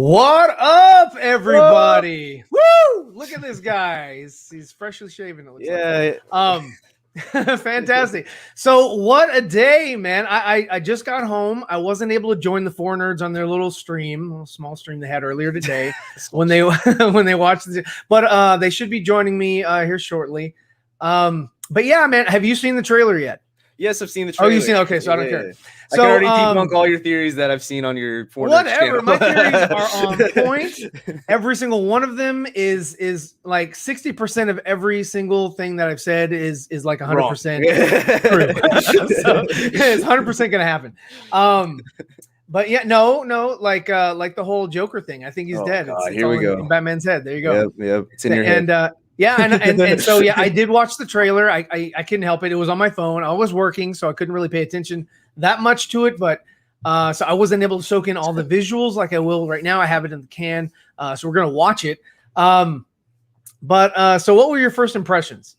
What up, everybody? Woo! Look at this guy. He's freshly shaven. It looks like. Fantastic. So what a day, man. I just got home. I wasn't able to join the Four Nerds on their little small stream they had earlier today when they watched it. But they should be joining me here shortly. But yeah, man, have you seen the trailer yet? Yes, I've seen the trailer. Oh, you've seen it? Okay, so I don't care. I can already debunk all your theories that I've seen on your whatever. My theories are on point. Every single one of them is like 60% of every single thing that I've said is like 100% true. So it's 100% gonna happen. But yeah, no, like the whole Joker thing. I think he's dead. It's here we go. In Batman's head. There you go. Yep. It's in your head. Yeah, and so yeah, I did watch the trailer. I couldn't help it. It was on my phone. I was working, so I couldn't really pay attention that much to it. But so I wasn't able to soak in all the visuals like I will right now. I have it in the can, so we're gonna watch it. But so what were your first impressions?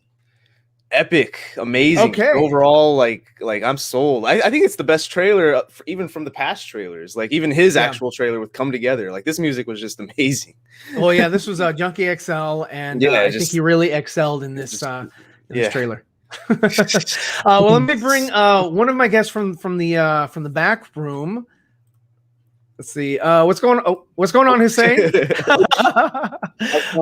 Epic, amazing. Okay. Overall, like I'm sold. I think it's the best trailer, even from the past trailers. Like even his actual trailer with Come Together. Like this music was just amazing. Well, yeah, this was Junkie XL, and I think he really excelled in this this trailer. Well, let me bring one of my guests from the back room. Let's see what's going on, Hussein.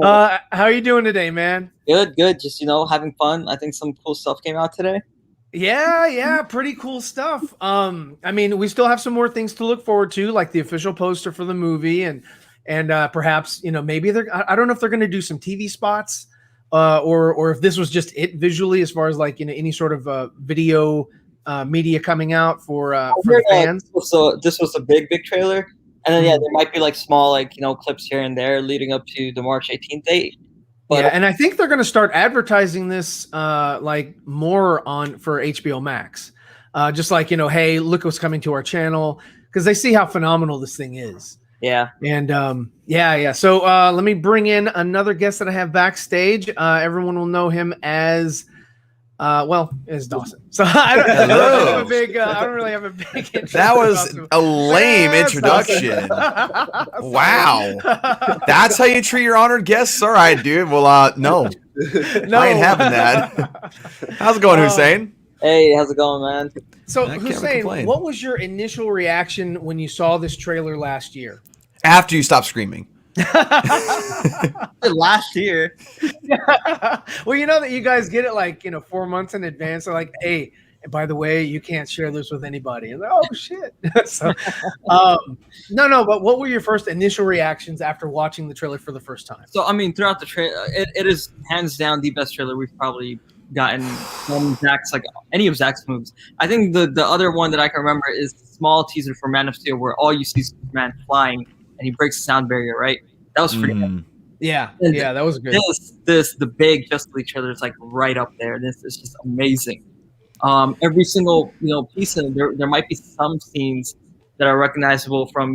How are you doing today, man? Good. Just having fun. I think some cool stuff came out today. Yeah, pretty cool stuff. I mean, we still have some more things to look forward to, like the official poster for the movie, and perhaps maybe I don't know if they're going to do some TV spots, or if this was just it visually, as far as like any sort of video media coming out for the fans. So this was a big trailer, and then there might be like small clips here and there leading up to the March 18th date. But, yeah, and I think they're going to start advertising this like more for HBO Max, just like hey, look what's coming to our channel, because they see how phenomenal this thing is. Yeah, and yeah. So let me bring in another guest that I have backstage. Everyone will know him as. As Dawson. So I don't really have a big introduction. That was a lame introduction. Wow. That's how you treat your honored guests? All right, dude. Well, no, I ain't having that. How's it going, Hussein? Hey, how's it going, man? So, Hussein, what was your initial reaction when you saw this trailer last year? After you stopped screaming. Last year. Well, you know that you guys get it like 4 months in advance. They're like, hey, and by the way, you can't share this with anybody. And oh shit. So no, but what were your first initial reactions after watching the trailer for the first time? So I mean, throughout the trailer, it is hands down the best trailer we've probably gotten from Zach's, like any of Zach's movies. I think the other one that I can remember is the small teaser for Man of Steel, where all you see is Superman flying and he breaks the sound barrier, right? That was pretty good. Yeah, that was good. The big Justice League trailer is like right up there. This is just amazing. Every single piece in there might be some scenes that are recognizable from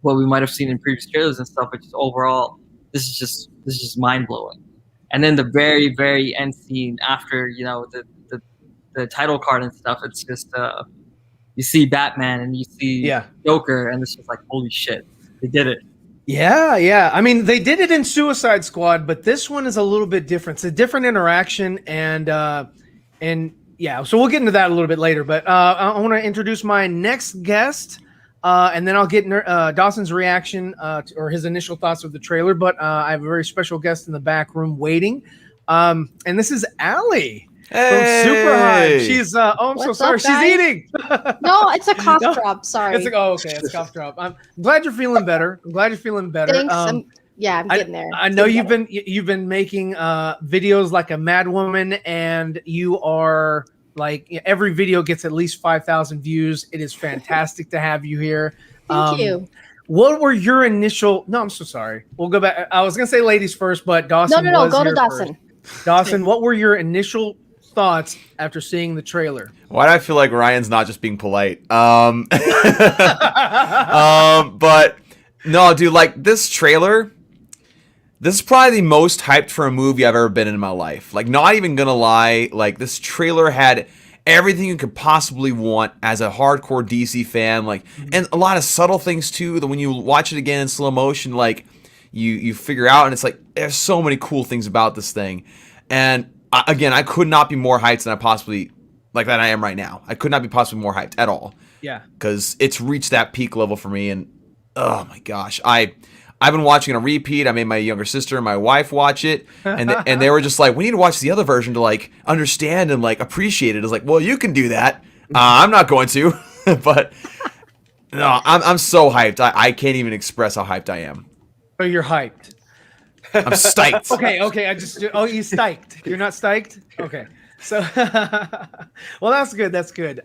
what we might have seen in previous trailers and stuff, but just overall, this is just mind blowing. And then the very, very end scene after the title card and stuff, it's just you see Batman and you see Joker, and it's just like, holy shit, they did it. Yeah. I mean, they did it in Suicide Squad, but this one is a little bit different. It's a different interaction, and yeah. So we'll get into that a little bit later. But I want to introduce my next guest, and then I'll get Dawson's reaction or his initial thoughts of the trailer. But I have a very special guest in the back room waiting, and this is Allie. Hey. From Super High. She's I'm so sorry. She's eating. No, it's a cough drop. Sorry. It's a cough drop. I'm glad you're feeling better. Thanks. I'm getting there. I know you've been making videos like a mad woman, and you are like every video gets at least 5,000 views. It is fantastic to have you here. Thank you. What were your initial? No, I'm so sorry. We'll go back. I was gonna say ladies first, but Dawson. No. Go to Dawson. Dawson, what were your initial thoughts after seeing the trailer? Why do I feel like Ryan's not just being polite? But no, dude, like this trailer, this is probably the most hyped for a movie I've ever been in my life. Like, not even gonna lie, like this trailer had everything you could possibly want as a hardcore DC fan, like, and a lot of subtle things too that when you watch it again in slow motion, like you figure out, and it's like there's so many cool things about this thing. And again, I could not be more hyped than I am right now. I could not be possibly more hyped at all. Yeah, because it's reached that peak level for me, and oh my gosh, I've been watching a repeat. I made my younger sister and my wife watch it, and they were just like, we need to watch the other version to like understand and like appreciate it. It's like, well, you can do that. I'm not going to, but no, I'm so hyped. I can't even express how hyped I am. Oh, you're hyped. I'm stoked. Okay. You're stoked. You're not stoked. Okay. So, well, that's good. That's good.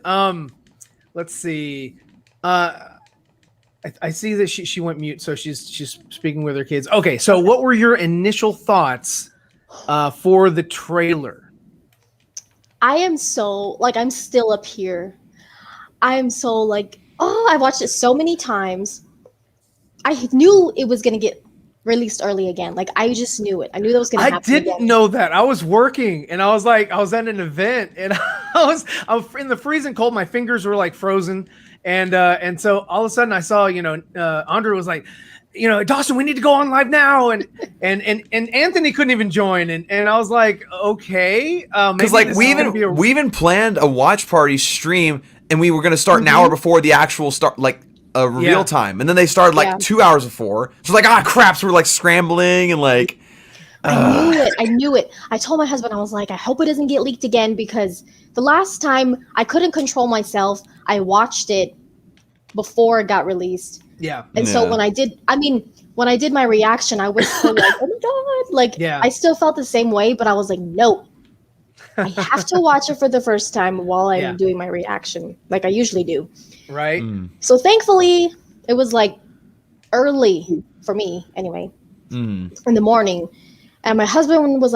Let's see. I see that she went mute, so she's speaking with her kids. Okay, so what were your initial thoughts for the trailer? I am so I'm still up here. I am so I watched it so many times. I knew it was gonna get released early again. I just knew it. I knew that was gonna happen. I didn't know that. I was working, and I was at an event, and I was in the freezing cold. My fingers were frozen, and so all of a sudden I saw Andre was like, Dawson, we need to go on live now, and Anthony couldn't even join, and I was like, okay, because we even planned a watch party stream, and we were going to start an hour before the actual start reveal time, and then they started 2 hours before. So crap, so we're scrambling and I knew it. I told my husband, I was like, I hope it doesn't get leaked again, because the last time I couldn't control myself. I watched it before it got released. Yeah. And so when I did my reaction, I was so oh my God. I still felt the same way, but I was like, no, I have to watch it for the first time while I'm doing my reaction, like I usually do. Right. So thankfully it was early for me anyway, in the morning. And my husband was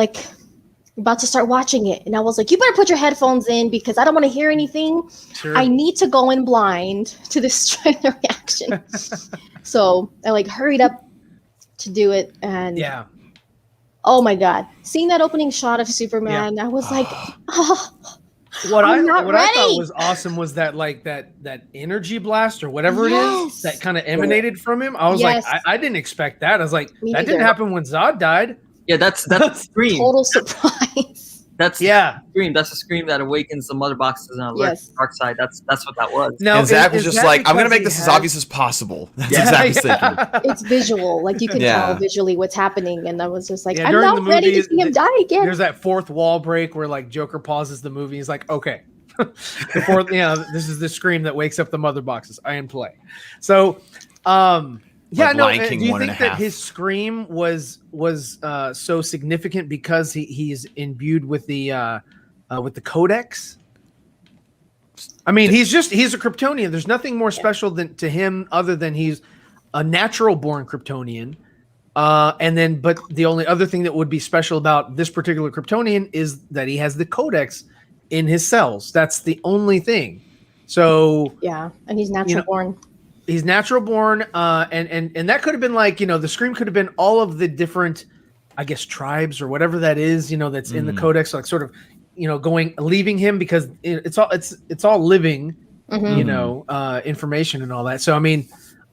about to start watching it, and I was like, you better put your headphones in because I don't want to hear anything. Sure. I need to go in blind to this trailer reaction. So I hurried up to do it, and oh my God, seeing that opening shot of Superman, I was like, oh, what I thought was awesome was that that energy blast or whatever it is that kind of emanated from him. I was like, I didn't expect that. I was like, that didn't happen when Zod died. Yeah, that's a scream. Total surprise. That's scream. That's a scream that awakens the mother boxes and alerts Dark Side. That's what that was. No, and Zach was just I'm gonna make this as obvious as possible. That's exactly thinking. It's visual, you can tell visually what's happening, and I was just I'm during not the movie, ready to see him die again. There's that fourth wall break where Joker pauses the movie. He's like, okay, before this is the scream that wakes up the mother boxes. I am play. So, do you think that his scream was so significant because he's imbued with the Codex? I mean, he's a Kryptonian. There's nothing more special to him other than he's a natural born Kryptonian. But the only other thing that would be special about this particular Kryptonian is that he has the Codex in his cells. That's the only thing. So and he's natural born. He's natural born, and that could have been the scream could have been all of the different, I guess, tribes or whatever that is, that's in the Codex, sort of, leaving him because it's all living, information and all that. So I mean,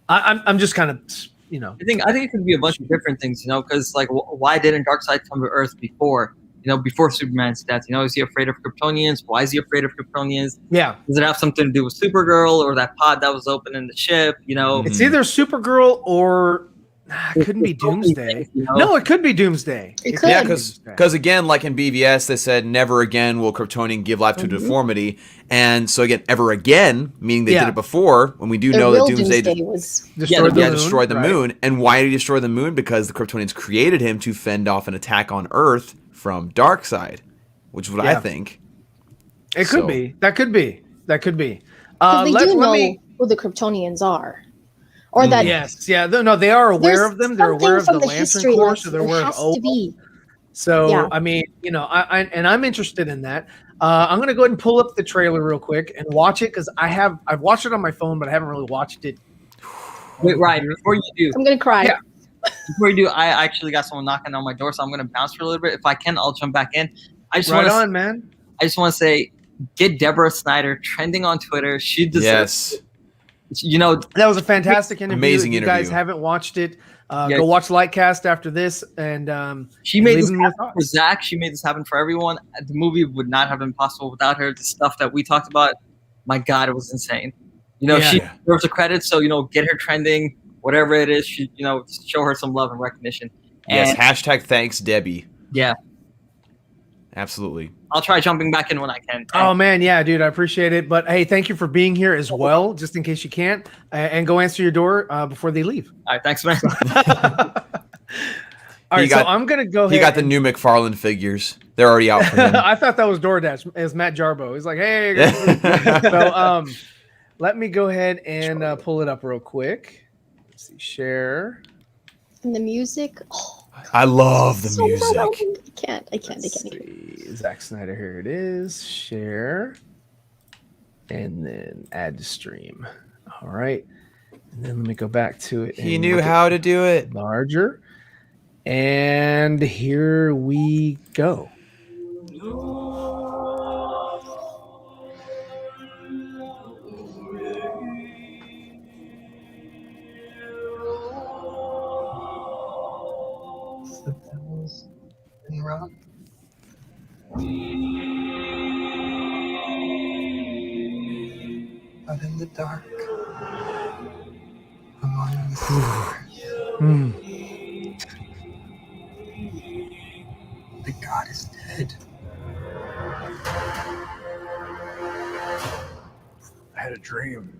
I'm just kind of, I think it could be a bunch of different things, because why didn't Darkseid come to Earth before? Before Superman's death, is he afraid of Kryptonians? Why is he afraid of Kryptonians? Yeah. Does it have something to do with Supergirl or that pod that was open in the ship? It's either Supergirl or it couldn't be Doomsday. No, it could be Doomsday. It could. Yeah, because again, like in BVS, they said never again will Kryptonian give life to deformity, and so again, ever again, meaning they did it before. When we do know that Doomsday was destroyed the moon, and why did he destroy the moon? Because the Kryptonians created him to fend off an attack on Earth from Darkseid, which is what I think. It could be. That could be. They do know who the Kryptonians are. Or that they are aware of them. They're aware of the Lantern Corps, so they're aware of Opal. So I mean, I'm interested in that. I'm gonna go ahead and pull up the trailer real quick and watch it because I've watched it on my phone, but I haven't really watched it. Wait, Ryan, before you do, I'm gonna cry. Yeah. Before you do, I actually got someone knocking on my door, so I'm gonna bounce for a little bit. If I can, I'll jump back in. I just want to man. I just want to say get Deborah Snyder trending on Twitter. She deserves. Yes. You know, that was a fantastic interview. Amazing if you guys interview. haven't watched it, go watch Lightcast after this. And she made this happen for Zach. She made this happen for everyone. The movie would not have been possible without her. The stuff that we talked about, my God, it was insane. You know, she deserves the credit. So, you know, get her trending, whatever it is. She, you know, show her some love and recognition. Yes. Hashtag thanks, Debbie. Yeah. Absolutely. I'll try jumping back in when I can. Oh, man. Yeah, dude. I appreciate it. But, hey, thank you for being here as well, just in case you can't. And go answer your door before they leave. All right. Thanks, man. All right. So I'm going to go ahead. You got the new McFarlane figures. They're already out for him. I thought that was DoorDash. It was Matt Jarbo. He's like, hey. So let me go ahead and pull it up real quick. Let's see. Share. And the music. Oh. I love the music. I can't. Zack Snyder, here it is. Share. And then add to stream. All right. And then let me go back to it. He knew how to do it. Larger. And here we go. But in the dark, among the stars, the god is dead. I had a dream.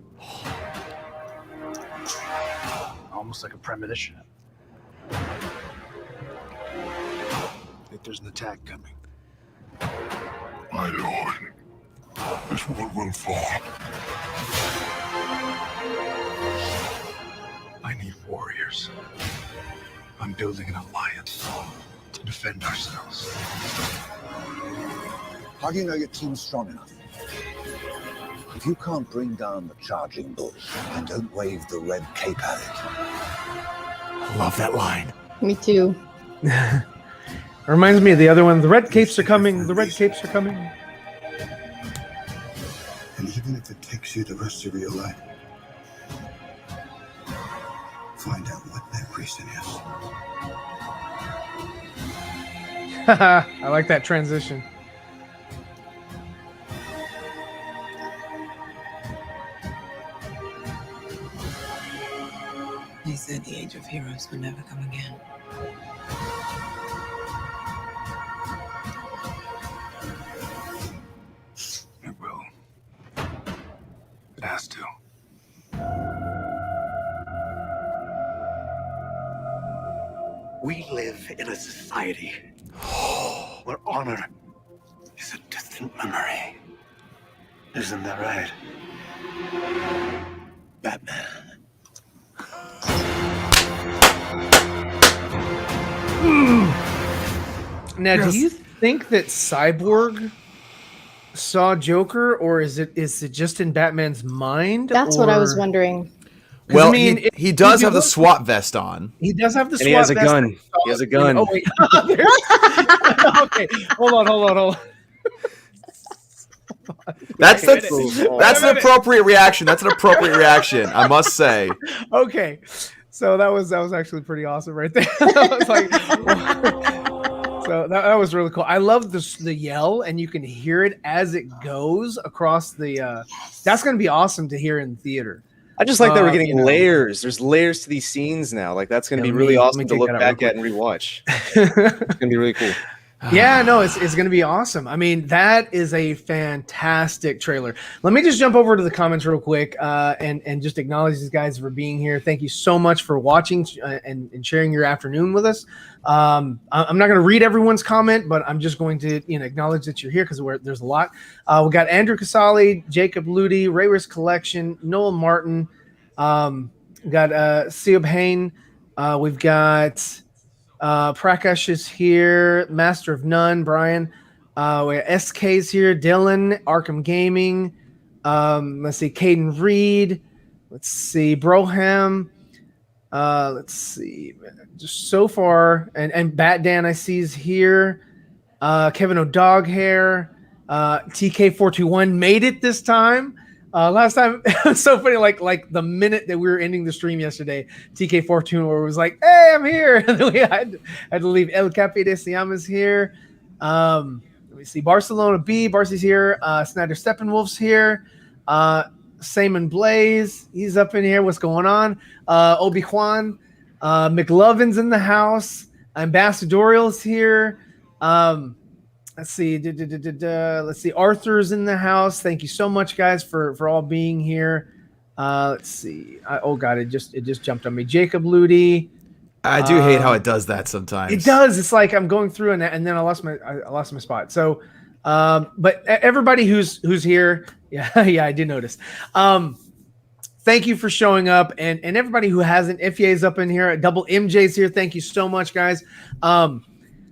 Almost like a premonition. That there's an attack coming. My lord, this world will fall. I need warriors. I'm building an alliance to defend ourselves. How do you know your team's strong enough? If you can't bring down the charging bush, then don't wave the red cape at it. I love that line. Me too. It reminds me of the other one. The red capes are coming. The red capes are coming. And even if it takes you the rest of your life, find out what that reason is. I like that transition. He said the age of heroes would never come again. It will. It has to. We live in a society where honor is a distant memory. Isn't that right? Batman. Now, do you think that Cyborg saw Joker, or is it just in Batman's mind? That's what I was wondering. Well, I mean, he does have the SWAT vest on. He does have the SWAT vest. And he has a gun. He has a gun. Oh, wait. Okay, hold on. That's an appropriate reaction. That's an appropriate reaction, I must say. Okay, so that was actually pretty awesome right there. I was like, so that was really cool. I love the yell, and you can hear it as it goes across the. That's going to be awesome to hear in the theater. I just like that we're getting layers. There's layers to these scenes now. Like that's going to be really awesome to look back at and rewatch. It's going to be really cool. Yeah, no, it's going to be awesome. I mean, that is a fantastic trailer. Let me just jump over to the comments real quick and just acknowledge these guys for being here. Thank you so much for watching and sharing your afternoon with us. I'm not going to read everyone's comment, but I'm just going to acknowledge that you're here because there's a lot. We got Andrew Casali, Jacob Ludi, Rayworth Collection, Noel Martin. We got Siobh Hain. We've got Prakash is here, Master of None, Brian. We got SK's here, Dylan, Arkham Gaming. Let's see, Caden Reed. Let's see, Broham. Let's see, just so far, and Bat Dan I see is here. Kevin O'Doghair, TK421 made it this time. Last time it was so funny, like the minute that we were ending the stream yesterday, TK421 was like, "Hey, I'm here." And then we had to leave. El Capi de Siam is here. Let me see. Barcelona B, Barcy's here. Snyder Steppenwolf's here. Simon Blaze, he's up in here. What's going on? Obi-Juan. McLovin's in the house. Ambassadorial's here. Let's see. Let's see. Arthur's in the house. Thank you so much, guys, for all being here. Let's see. Oh God, it just jumped on me. Jacob Ludi. I do hate how it does that sometimes. It does. It's like I'm going through and then I lost my spot. So, but everybody who's here, yeah, I did notice. Thank you for showing up, and everybody who hasn't. Ifye's up in here. Double MJ's here. Thank you so much, guys.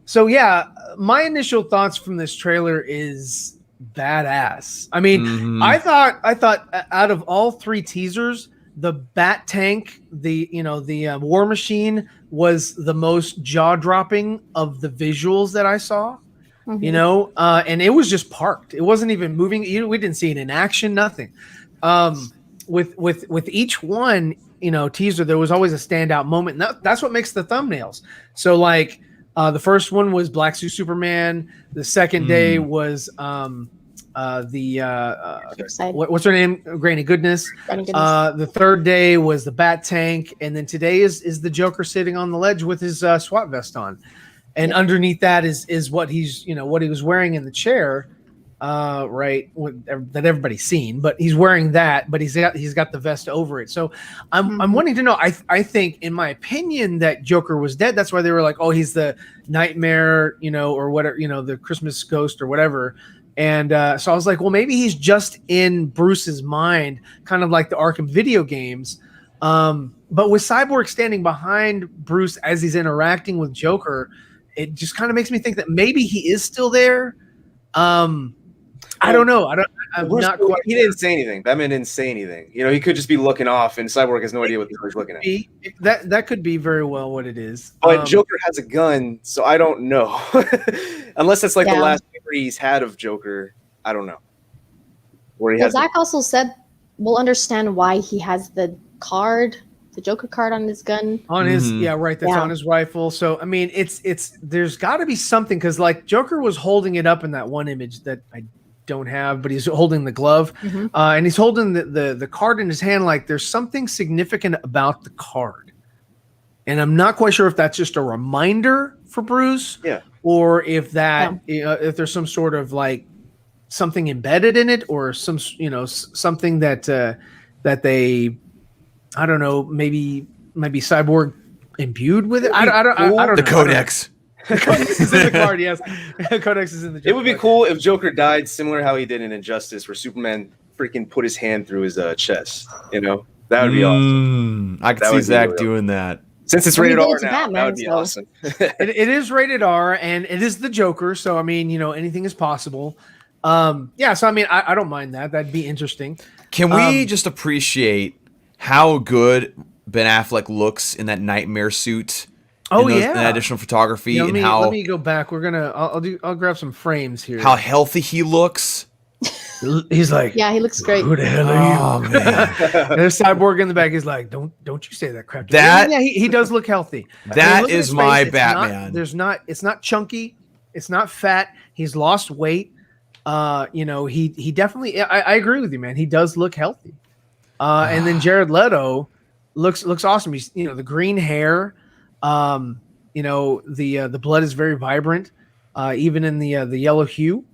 So yeah, my initial thoughts from this trailer is badass. I mean, I thought out of all 3 teasers, the Bat Tank, the War Machine was the most jaw-dropping of the visuals that I saw. And it was just parked. It wasn't even moving. We didn't see it in action. Nothing. With each one, teaser, there was always a standout moment. And that's what makes the thumbnails. So like. The first one was Black Suit Superman. The second day was what's her name? Granny Goodness. The third day was the Bat Tank, and then today is the Joker sitting on the ledge with his SWAT vest on, and underneath that is what he's what he was wearing in the chair, right? That everybody's seen, but he's wearing that, but he's got the vest over it. So I'm wanting to know. I think, in my opinion, that Joker was dead. That's why they were like, oh, he's the nightmare, or whatever, the Christmas ghost or whatever. And so I was like, well, maybe he's just in Bruce's mind, kind of like the Arkham video games. But with Cyborg standing behind Bruce as he's interacting with Joker, it just kind of makes me think that maybe he is still there. I don't know. I'm not quite. He didn't say anything. Batman didn't say anything. He could just be looking off, and Cyborg has no idea what he's looking at. That could be very well what it is. But Joker has a gun, so I don't know. Unless that's like the last memory he's had of Joker. I don't know. Zach also said we'll understand why he has the Joker card on his gun. On his that's on his rifle. So I mean, it's there's got to be something, because like Joker was holding it up in that one image that I don't have, but he's holding the glove, and he's holding the card in his hand. Like there's something significant about the card, and I'm not quite sure if that's just a reminder for Bruce, or if that if there's some sort of like something embedded in it, or some something that they, I don't know, maybe Cyborg imbued with it. I don't know. The Codex. The Codex is in the card, yes. Codex is in the Joker. It would be cool if Joker died similar how he did in Injustice, where Superman freaking put his hand through his chest. That would be awesome. I could see Zach doing that. Since it's rated R now, that would be awesome. It is rated R, and it is the Joker, so I mean, anything is possible. So I mean, I don't mind that. That'd be interesting. Can we just appreciate how good Ben Affleck looks in that nightmare suit? In that additional photography, let me go back. I'll grab some frames here. How healthy he looks. He's like, he looks great. Who the hell are you? Oh, man. There's Cyborg in the back. He's like, don't you say that crap. He does look healthy. That is my Batman. It's not chunky. It's not fat. He's lost weight. He definitely. I agree with you, man. He does look healthy. And then Jared Leto looks awesome. He's the green hair. The blood is very vibrant, even in the yellow hue,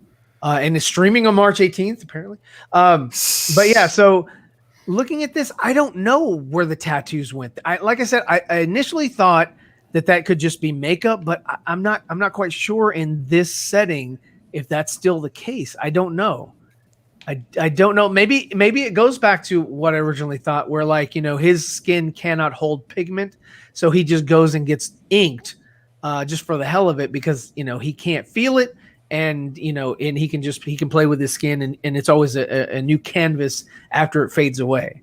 and it's streaming on March 18th, apparently. But yeah, so looking at this, I don't know where the tattoos went. Like I said, I initially thought that could just be makeup, but I'm not quite sure in this setting if that's still the case. I don't know. I don't know. Maybe it goes back to what I originally thought, where like, his skin cannot hold pigment. So he just goes and gets inked just for the hell of it, because, he can't feel it. And, and he can play with his skin, and it's always a new canvas after it fades away.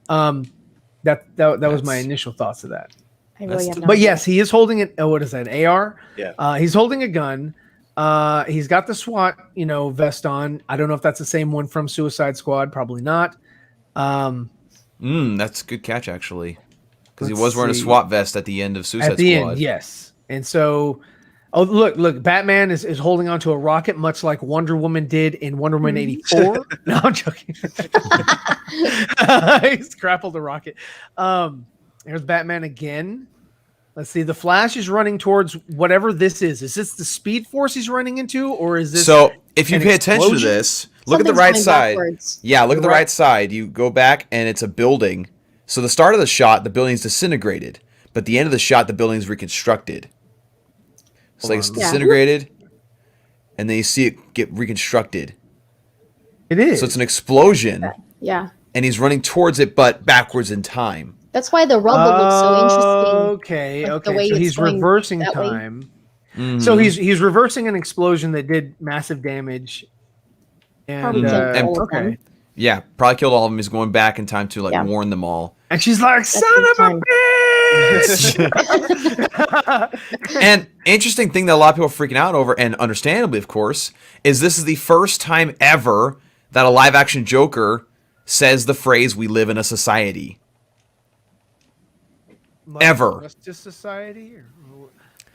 That was my initial thoughts of that. I really have no but idea. yes, he is holding it. What is that? An AR? Yeah. He's holding a gun. He's got the SWAT, vest on. I don't know if that's the same one from Suicide Squad. Probably not. That's a good catch, actually. Because he was wearing a SWAT vest at the end of Suicide Squad. At the end, yes. And so, look, Batman is holding onto a rocket, much like Wonder Woman did in Wonder Woman 84. No, I'm joking. He's grappled a rocket. There's Batman again. Let's see. The Flash is running towards whatever this is. Is this the Speed Force he's running into, or is this? So if you pay attention to this, look at the right side. Backwards. Yeah, look at the right side. You go back, and it's a building. So the start of the shot, the building's disintegrated, but the end of the shot, the building's reconstructed. It's like it's disintegrated, and then you see it get reconstructed. It is. So it's an explosion. Yeah. And he's running towards it, but backwards in time. That's why the rubble looks so interesting. Okay, Like, okay. So he's reversing time. Mm-hmm. So he's reversing an explosion that did massive damage. And okay. Yeah, probably killed all of them. He's going back in time to warn them all. And she's like, "Son of a bitch!" And interesting thing that a lot of people are freaking out over, and understandably, of course, is this is the first time ever that a live-action Joker says the phrase, "We live in a society." Ever. Justice Society? Or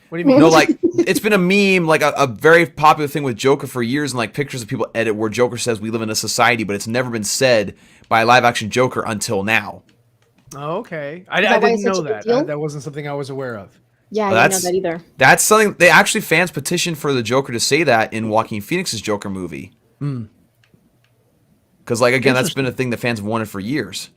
what do you mean? No, like, it's been a meme, like a very popular thing with Joker for years, and like pictures of people edit where Joker says we live in a society, but it's never been said by a live action Joker until now. Oh, okay. I didn't know that. That wasn't something I was aware of. Yeah, I didn't know that either. That's something they actually fans petitioned for the Joker to say that in Joaquin Phoenix's Joker movie. Because, like, again, that's been a thing that fans have wanted for years.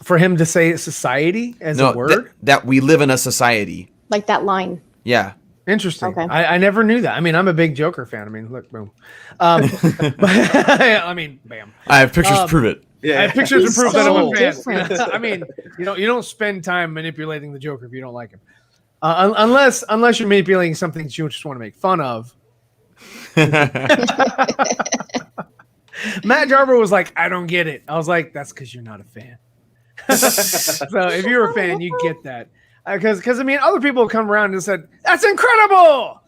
For him to say society as a word? That we live in a society. Like that line. Yeah. Interesting. Okay. I never knew that. I mean, I'm a big Joker fan. I mean, look, boom. I mean, bam. I have pictures to prove it. Yeah. I have pictures to prove that I'm a fan. I mean, you don't spend time manipulating the Joker if you don't like him. Unless you're manipulating something that you just want to make fun of. Matt Jarber was like, I don't get it. I was like, that's because you're not a fan. So if you're a fan, you get that. Because I mean, other people come around and said, that's incredible.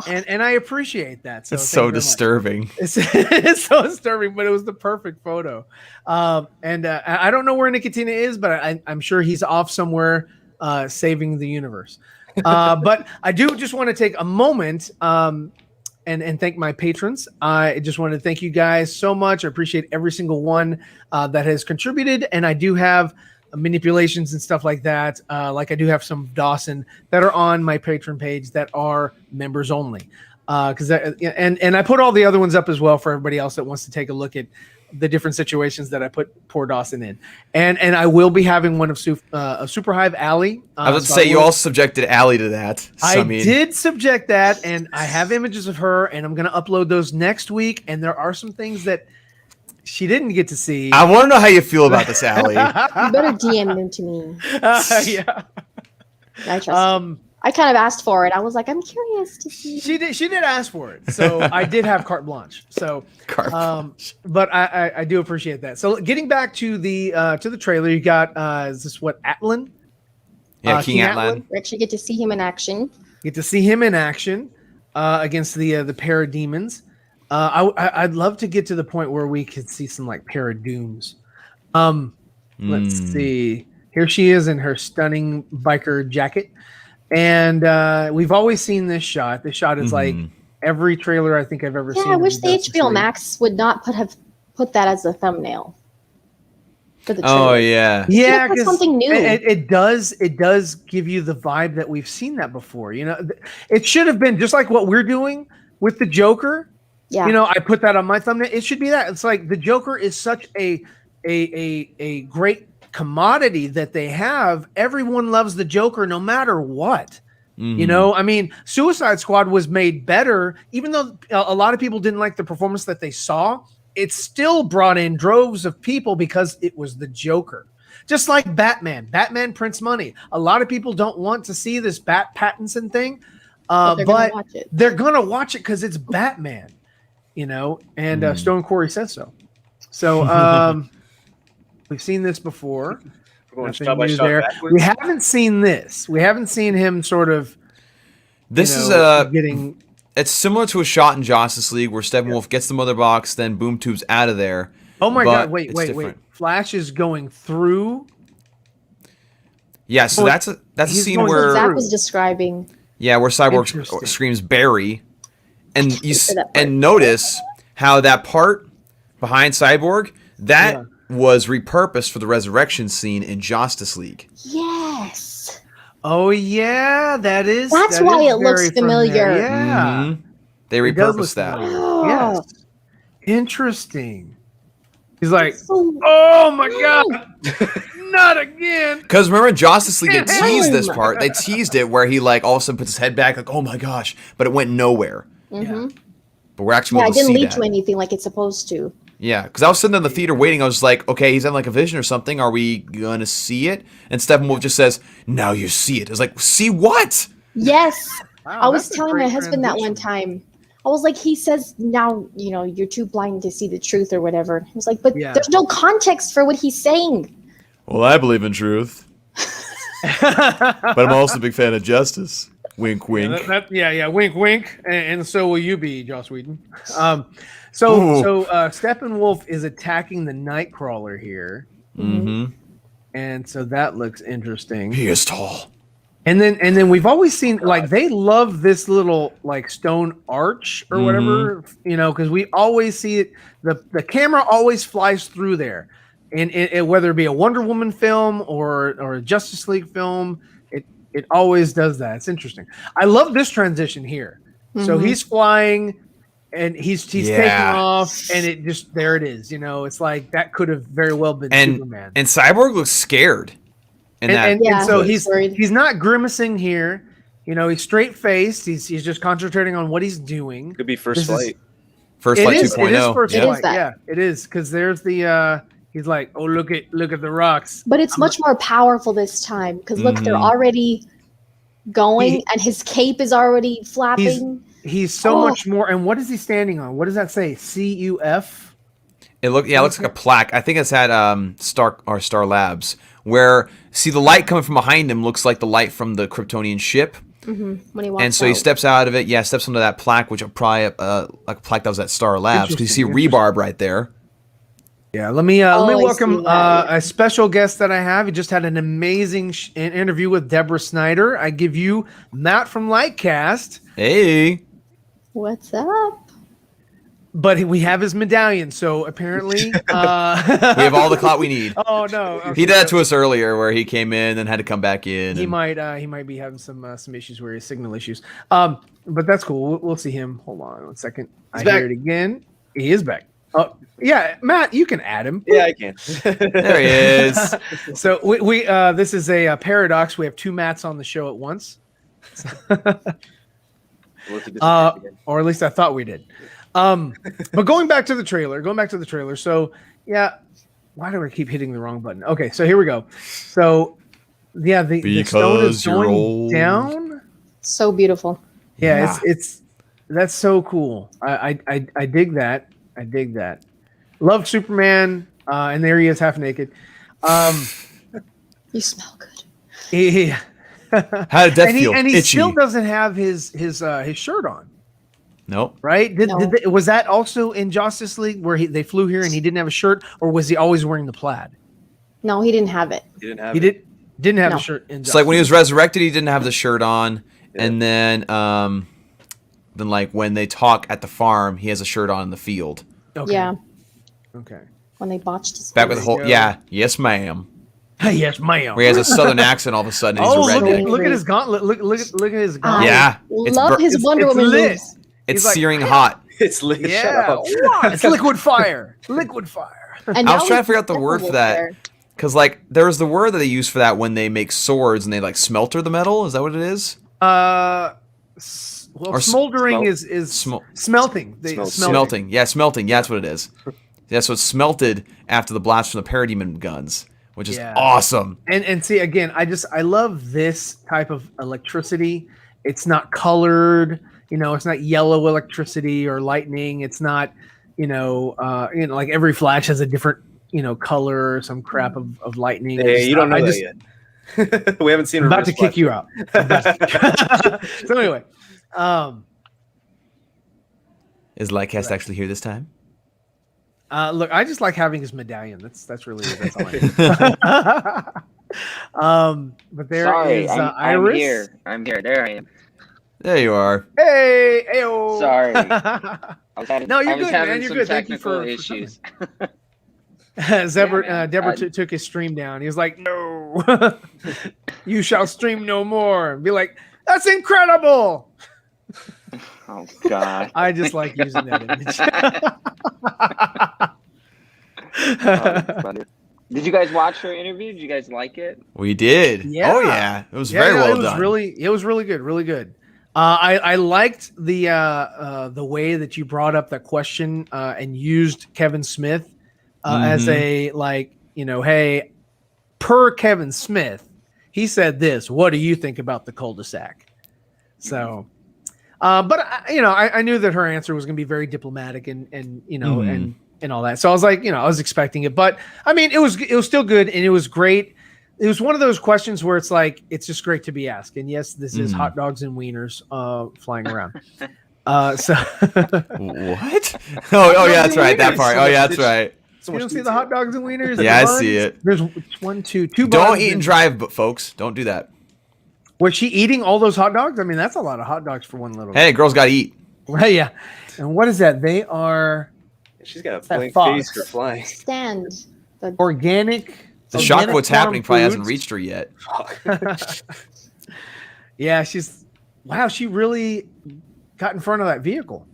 And I appreciate that. So it's so disturbing. It's so disturbing, but it was the perfect photo. And I don't know where Nicotina is, but I'm sure he's off somewhere saving the universe. But I do just want to take a moment and thank my patrons. I just want to thank you guys so much. I appreciate every single one that has contributed. And I do have manipulations and stuff like that. Like I do have some Dawson that are on my Patreon page that are members only. And I put all the other ones up as well for everybody else that wants to take a look at the different situations that I put poor Dawson in. And I will be having one of Super Hive Alley. I was about to say, you also subjected Allie to that. So, I did subject that, and I have images of her, and I'm going to upload those next week. And there are some things that she didn't get to see. I want to know how you feel about this, Allie. You better DM them to me. Yeah. I trust I kind of asked for it. I was like, I'm curious to see. She did ask for it, so I did have carte blanche. So, but I do appreciate that. So, getting back to the trailer, you got is this what Atlan? Yeah, King Atlan. We actually get to see him in action. Get to see him in action against the parademons. I'd love to get to the point where we could see some like paradooms. Let's see. Here she is in her stunning biker jacket. And we've always seen this shot. This shot is like every trailer I think I've ever seen. Yeah, I wish the HBO Max would not have put that as a thumbnable for the trailer. Oh yeah, yeah, because something new. It does give you the vibe that we've seen that before. You know, it should have been just like what we're doing with the Joker. Yeah, you know, I put that on my thumbnail. It should be that. It's like the Joker is such a great commodity that they have. Everyone loves the Joker no matter what. You know, I mean, Suicide Squad was made better, even though a lot of people didn't like the performance that they saw. It still brought in droves of people because it was the Joker. Just like Batman. Batman prints money. A lot of people don't want to see this Bat Pattinson thing, but they're gonna watch it because it's Batman. You know, and Stone Quarry says so. So we've seen this before. We're going shot by shot backwards. We haven't seen this. We haven't seen him sort of This is getting. It's similar to a shot in Justice League where Steppenwolf gets the mother box, then Boom Tube's out of there. Oh my but God! Wait. different. Flash is going through. Yeah, so that's a scene where Zach was describing. Yeah, where Cyborg screams Barry, and notice how that part behind Cyborg was repurposed for the resurrection scene in Justice League. Yes. Oh yeah, that's why it looks familiar. Yeah, they repurposed that. Oh. Yes, interesting. He's like, oh my God, not again. Because remember, Justice League, they teased this part. They teased it where he like all of a sudden puts his head back, like, oh my gosh, but it went nowhere. Mm-hmm. But we're actually able it to didn't see lead that. to anything like it's supposed to. Yeah, because I was sitting in the theater waiting. I was like, okay, he's in like a vision or something. Are we gonna see it? And Steppenwolf just says, "Now you see it." It's like, see what? Yes. Wow, I was telling my husband that one time. I was like, he says, now, you're too blind to see the truth or whatever. He was like, but there's no context for what he's saying. Well, I believe in truth. But I'm also a big fan of justice. Wink, wink. Yeah, wink, wink. And so will you be, Joss Whedon. So Steppenwolf is attacking the Nightcrawler here. Mm-hmm. And so that looks interesting. He is tall. And then we've always seen like they love this little like stone arch or whatever, because we always see it. The camera always flies through there, and whether it be a Wonder Woman film or a Justice League film, it always does that. It's interesting. I love this transition here. So he's flying, and he's taking off, and it just there it is. It's like that could have very well been Superman. And Cyborg looks scared. And so he's not grimacing here. He's straight faced. He's just concentrating on what he's doing. Could be First Flight. First Flight 2.0. It is First Flight. That. Yeah, it is because there's the. He's like, oh look at the rocks. But it's much more powerful this time because look, they're already going, and his cape is already flapping. He's so much more. And what is he standing on? What does that say? CUF. It looks like a plaque. I think it's at Star Labs, where see the light coming from behind him looks like the light from the Kryptonian ship. When he walks and so he steps out of it. Yeah, steps onto that plaque, which are probably like a plaque that was at Star Labs because you see rebarb right there. Yeah, let me welcome a special guest that I have. He just had an amazing interview with Deborah Snyder. I give you Matt from Lightcast. Hey, what's up? But we have his medallion, so apparently we have all the clout we need. Oh no, okay. He did that to us earlier, where he came in and had to come back in. He might be having some issues where he has signal issues. But that's cool. We'll see him. Hold on 1 second. I hear it again. He is back. Oh yeah, Matt, you can add him. Yeah, I can. There he is. So we this is a paradox. We have two Matts on the show at once. Or at least I thought we did. But going back to the trailer. So yeah, why do I keep hitting the wrong button? Okay, so here we go. So yeah, the stone is going down. So beautiful. Yeah, it's that's so cool. I dig that. I dig that. Love Superman, and there he is, half naked. You smell good. How did that feel? And he Itchy. still doesn't have his shirt on. Nope. Right? Was that also in Justice League where they flew here and he didn't have a shirt, or was he always wearing the plaid? No, he didn't have it. He didn't have a shirt. It's like when he was resurrected, he didn't have the shirt on, and then like when they talk at the farm, he has a shirt on in the field. Okay. Yeah. Okay. When they botched his back with the whole yes ma'am. Yes, ma'am. Where he has a southern accent all of a sudden. And he's a redneck. Look at his gauntlet. Look at his gauntlet. Yeah. Love his Wonder Woman moves. It's searing hot. It's lit. Yeah. It's liquid fire. Liquid fire. And I was trying to figure out the word for that. Because like there was the word that they use for that when they make swords and they like smelter the metal. Is that what it is? Well, smoldering is smelting. Smelting. Yeah, smelting. Yeah, that's what it is. Yeah, so it's smelted after the blast from the parademon guns, which is awesome. And see, again, I love this type of electricity. It's not colored, it's not yellow electricity or lightning. It's not, like every Flash has a different, color or some crap of lightning. Hey, you don't know that yet. We haven't seen. I'm about to kick you out. So anyway, Is Lycast actually here this time? look, I just like having his medallion. That's really that's all I need. But there is Iris. I'm here. There I am. There you are. Hey, ayo. Sorry. No, you're good, man. having You're some good. Thank you technical for issues. Deborah took his stream down. He was like, "No, you shall stream no more." And be like, "That's incredible." Oh God. I just like using that image. Did you guys watch her interview? Did you guys like it? We did. Yeah. Oh yeah, it was very well done. It was really good, really good. I liked the way that you brought up that question and used Kevin Smith as a hey, per Kevin Smith, he said this. What do you think about the cul-de-sac? So, but I knew that her answer was going to be very diplomatic and all that. So I was like, I was expecting it, but I mean, it was still good and it was great. It was one of those questions where it's like, it's just great to be asked. And yes, this is hot dogs and wieners flying around. So what? Oh yeah, that's right. That part. Oh yeah, that's right. You don't see the hot dogs and wieners? Yeah, I see it. There's two Don't buns eat and drive, but folks, don't do that. Was she eating all those hot dogs? I mean, that's a lot of hot dogs for one little. Hey, girls got to eat. Right? Yeah. And what is that? They are. She's got a blank face for flying. Stand. The organic. The shock of what's happening probably hasn't reached her yet. Yeah, she really got in front of that vehicle.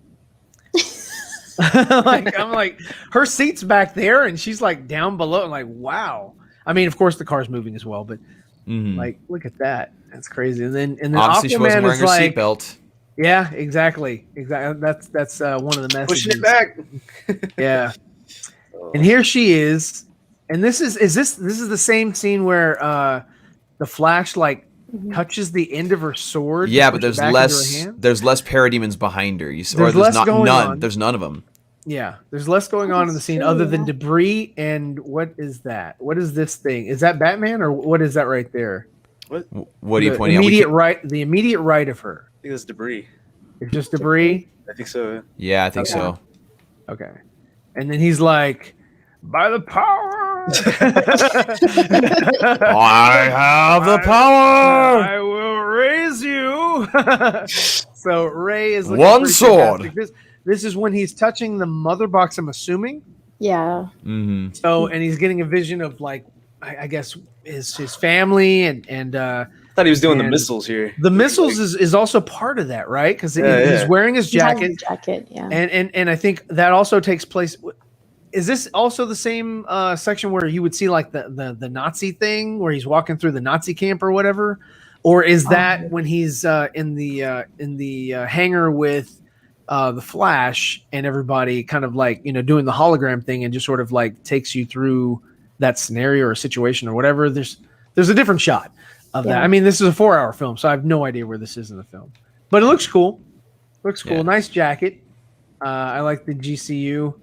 I'm like, her seat's back there and she's like down below. I'm like, wow. I mean, of course the car's moving as well, but like, look at that. That's crazy. And then obviously she wasn't Aquaman wearing her seatbelt. Yeah, exactly. That's one of the messages. Pushing it back. Yeah. And here she is. And this is the same scene where the Flash touches the end of her sword. Yeah, but there's less parademons behind her. There's none of them. Yeah, there's less going on in the scene other than debris. And what is that? What is this thing? Is that Batman or what is that right there? What are you pointing out? The immediate right of her. I think that's debris. It's just debris? I think so. Yeah, I think so. Okay. And then he's like, by the power. I have the power. I will raise you. So Ray is one sword. This is when he's touching the mother box, I'm assuming. Yeah. Mm-hmm. So, and he's getting a vision of I guess his family and I thought he was doing the missiles here. The missiles is also part of that, right? Because he's wearing his jacket. Yeah. And I think that also takes place. Is this also the same section where you would see like the Nazi thing where he's walking through the Nazi camp or whatever, or is that when he's in the hangar with the Flash and everybody kind of doing the hologram thing and just sort of takes you through that scenario or situation or whatever? There's a different shot of that. I mean, this is a 4-hour film, so I have no idea where this is in the film, but it looks cool. Yeah. Nice jacket. I like the GCU.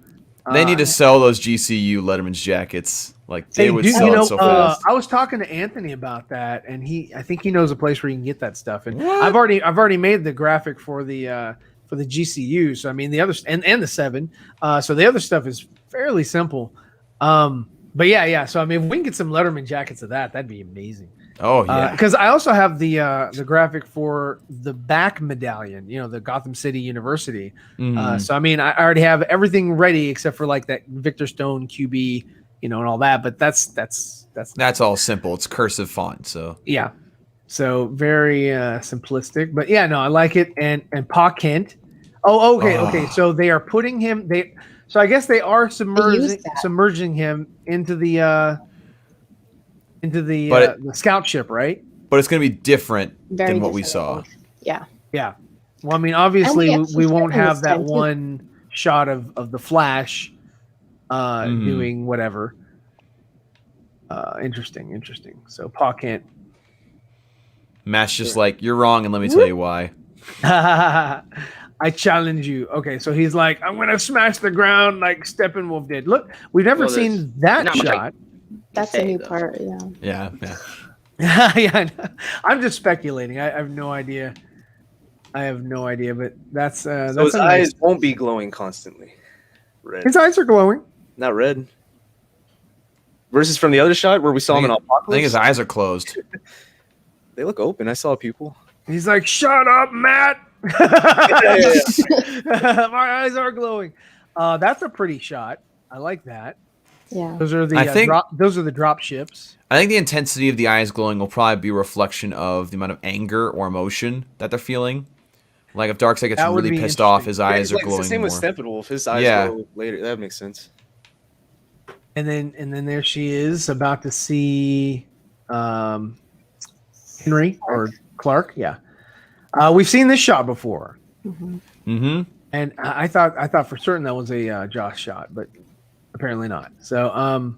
They need to sell those GCU Letterman's jackets. They would sell it so fast. I was talking to Anthony about that, and I think he knows a place where you can get that stuff. And I've already made the graphic for the GCU. So I mean the other and the 7. So the other stuff is fairly simple. But yeah. So I mean, if we can get some Letterman jackets of that, that'd be amazing. Oh yeah. Because I also have the graphic for the back medallion, the Gotham City University. So I mean, I already have everything ready except for that Victor Stone QB, and all that. But that's all simple. It's cursive font, so yeah. So very simplistic, but yeah, no, I like it. And Pa Kent. Oh, okay. So they are putting him. So I guess they are submerging him into the scout ship, right? But it's going to be different than what we saw. Yeah. Yeah. Well, I mean, obviously we won't have that one shot of the Flash doing whatever. Interesting. So Pa Kent. Matt's just you're wrong, and let me tell you why. I challenge you. Okay, so he's like, I'm going to smash the ground like Steppenwolf did. Look, we've never seen that shot. That's a new part, yeah. Yeah. Yeah, I'm just speculating. I have no idea. But that's So that's his a nice. eyes won't be glowing constantly. Red, His eyes are glowing. not red. Versus from the other shot where we saw him in I Apocalypse. think his eyes are closed. They look open. I saw a pupil. He's like, "Shut up, Matt." Yeah. My eyes are glowing. That's a pretty shot. I like that. Yeah. Those are the I think- those are the drop ships. I think the intensity of the eyes glowing will probably be a reflection of the amount of anger or emotion that they're feeling. Like if Darkseid gets That would really be pissed off, interesting. his eyes are It's glowing the same more. with Steppenwolf. His eyes Yeah. glow later. That makes sense. And then there she is about to see Henry or Clark. Yeah. We've seen this shot before. Mm-hmm. And I thought for certain that was a Josh shot, but apparently not. So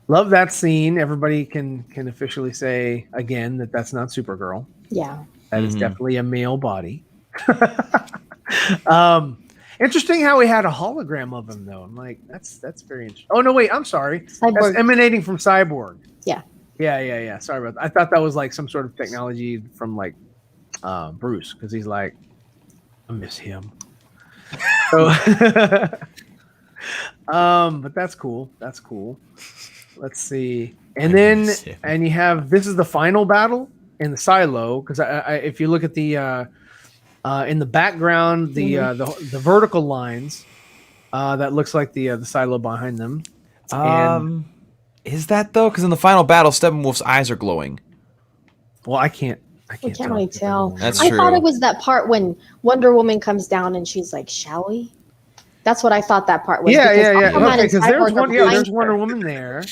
love that scene. Everybody can officially say again that that's not Supergirl. Yeah. That is definitely a male body. Interesting how we had a hologram of him though. I'm like, that's very interesting. Oh no, wait, I'm sorry. Cyborg. That's emanating from Cyborg. Yeah. Yeah. Sorry about that. I thought that was like some sort of technology from like Bruce, because he's like, I miss him. So, but that's cool. That's cool. Let's see. And then and you have this is the final battle in the silo, because I if you look at the in the background the vertical lines that looks like the silo behind them. And, Is that though? Because in the final battle, Steppenwolf's eyes are glowing. well, I can't We can't really tell. That's I thought true. it was that part when Wonder Woman comes down and she's like, "Shall we?" That's what I thought that part was. Yeah. Aquaman Okay, and because Cyborg are behind there's her. Wonder Woman there.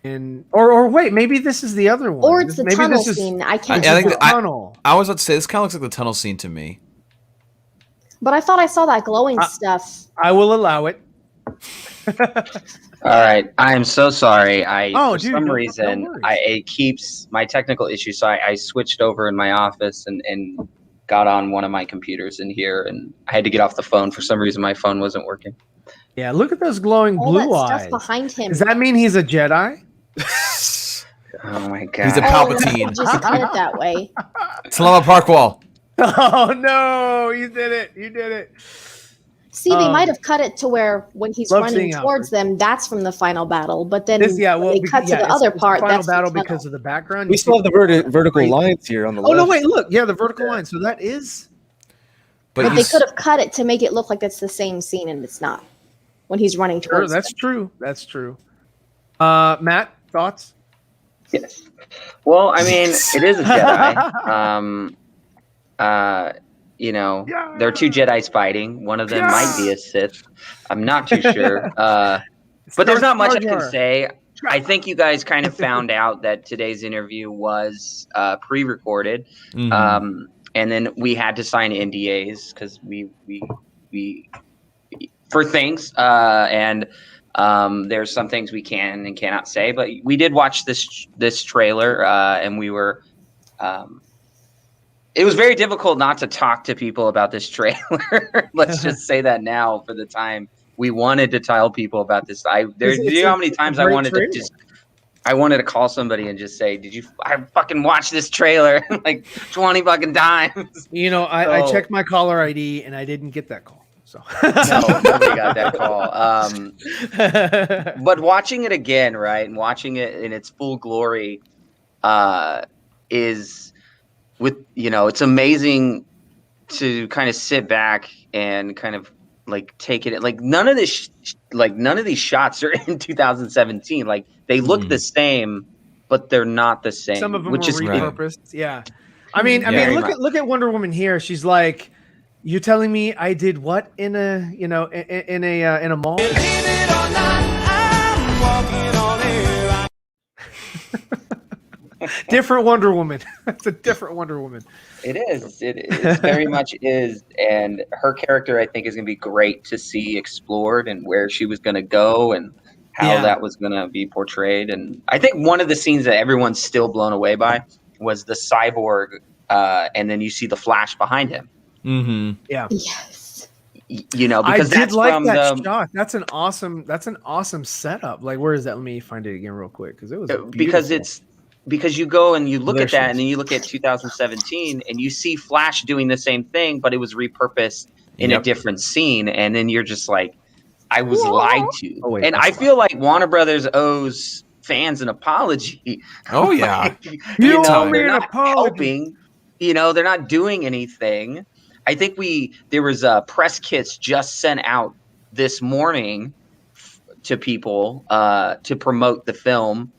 And or wait, maybe this is the other one. Or it's the Maybe tunnel this is- scene. I can't. I think tell. that- tunnel. I was about to say this kind of looks like the tunnel scene to me. But I thought I saw that glowing stuff. I will allow it. All right, I am so sorry. Oh, For dude, some no reason, worries. it keeps my technical issue. So I switched over in my office and got on one of my computers in here, and I had to get off the phone. For some reason, my phone wasn't working. Yeah, look at those glowing All that blue stuff eyes. behind him. Does that mean he's a Jedi? Oh my god! He's a Palpatine. Just cut it that way. Salama Parkwall. Oh no, you did it. You did it. See, they might have cut it to where when he's Love running seeing towards them, that's from the final battle. But then This, yeah, when well, they cut to the it's other the part. final That's battle the tunnel. because of the background. We You still see- have the vertical lines here on the Oh left. no, wait, look. Yeah, the vertical line. So that is But they he's- could have cut it to make it look like it's the same scene, and it's not. When he's running sure, towards that's them. true. That's true. Matt, thoughts? Yes. Well, I mean, it is a Jedi. There are two Jedis fighting. One of them might be a Sith. I'm not too sure. But there's not much I can say. I think you guys kind of found out that today's interview was pre-recorded, Mhm. and then we had to sign NDAs because we for things, and there's some things we can and cannot say. But we did watch this trailer, and we were. It was very difficult not to talk to people about this trailer. Let's just say that now for the time. We wanted to tell people about this. Do you know how many times I wanted to call somebody and just say, I fucking watched this trailer like 20 fucking times. You know, I checked my caller ID and I didn't get that call. So no, nobody got that call. But watching it again, right, and watching it in its full glory, is it's amazing to kind of sit back and kind of like take it. Like none of these shots are in 2017. Like they look the same, but they're not the same. Some of them which were is repurposed. Yeah. I mean, Very look at Wonder Woman here. She's like, "You're telling me I did what in a mall?" Different Wonder Woman. It's a different Wonder Woman. It is. It is very much is, and her character I think is going to be great to see explored and where she was going to go and how that was going to be portrayed. And I think one of the scenes that everyone's still blown away by was the cyborg, and then you see the Flash behind him. Mm-hmm. Yeah. Yes. Because I did that's like from that the shot. That's an awesome setup. Like, where is that? Let me find it again real quick because it was because beautiful. because you go and you look at that, Delicious. and then you look at 2017, and you see Flash doing the same thing, but it was repurposed in a different scene, and then you're just like, I was lied to. Oh, wait, and that's I feel like Warner Brothers owes fans an apology. Oh yeah, Like, You owe time. me they're an not apology. helping. They're not doing anything. I think there was press kits just sent out this morning to people to promote the film.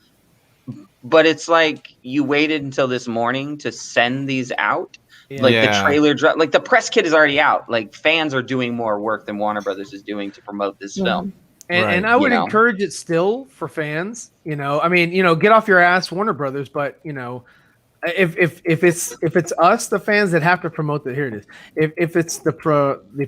But it's like you waited until this morning to send these out. Yeah. Like the trailer, like the press kit is already out. Like fans are doing more work than Warner Brothers is doing to promote this film. And I would encourage it still for fans. I mean, get off your ass, Warner Brothers. But if it's us, the fans that have to promote the, here it is. If it's the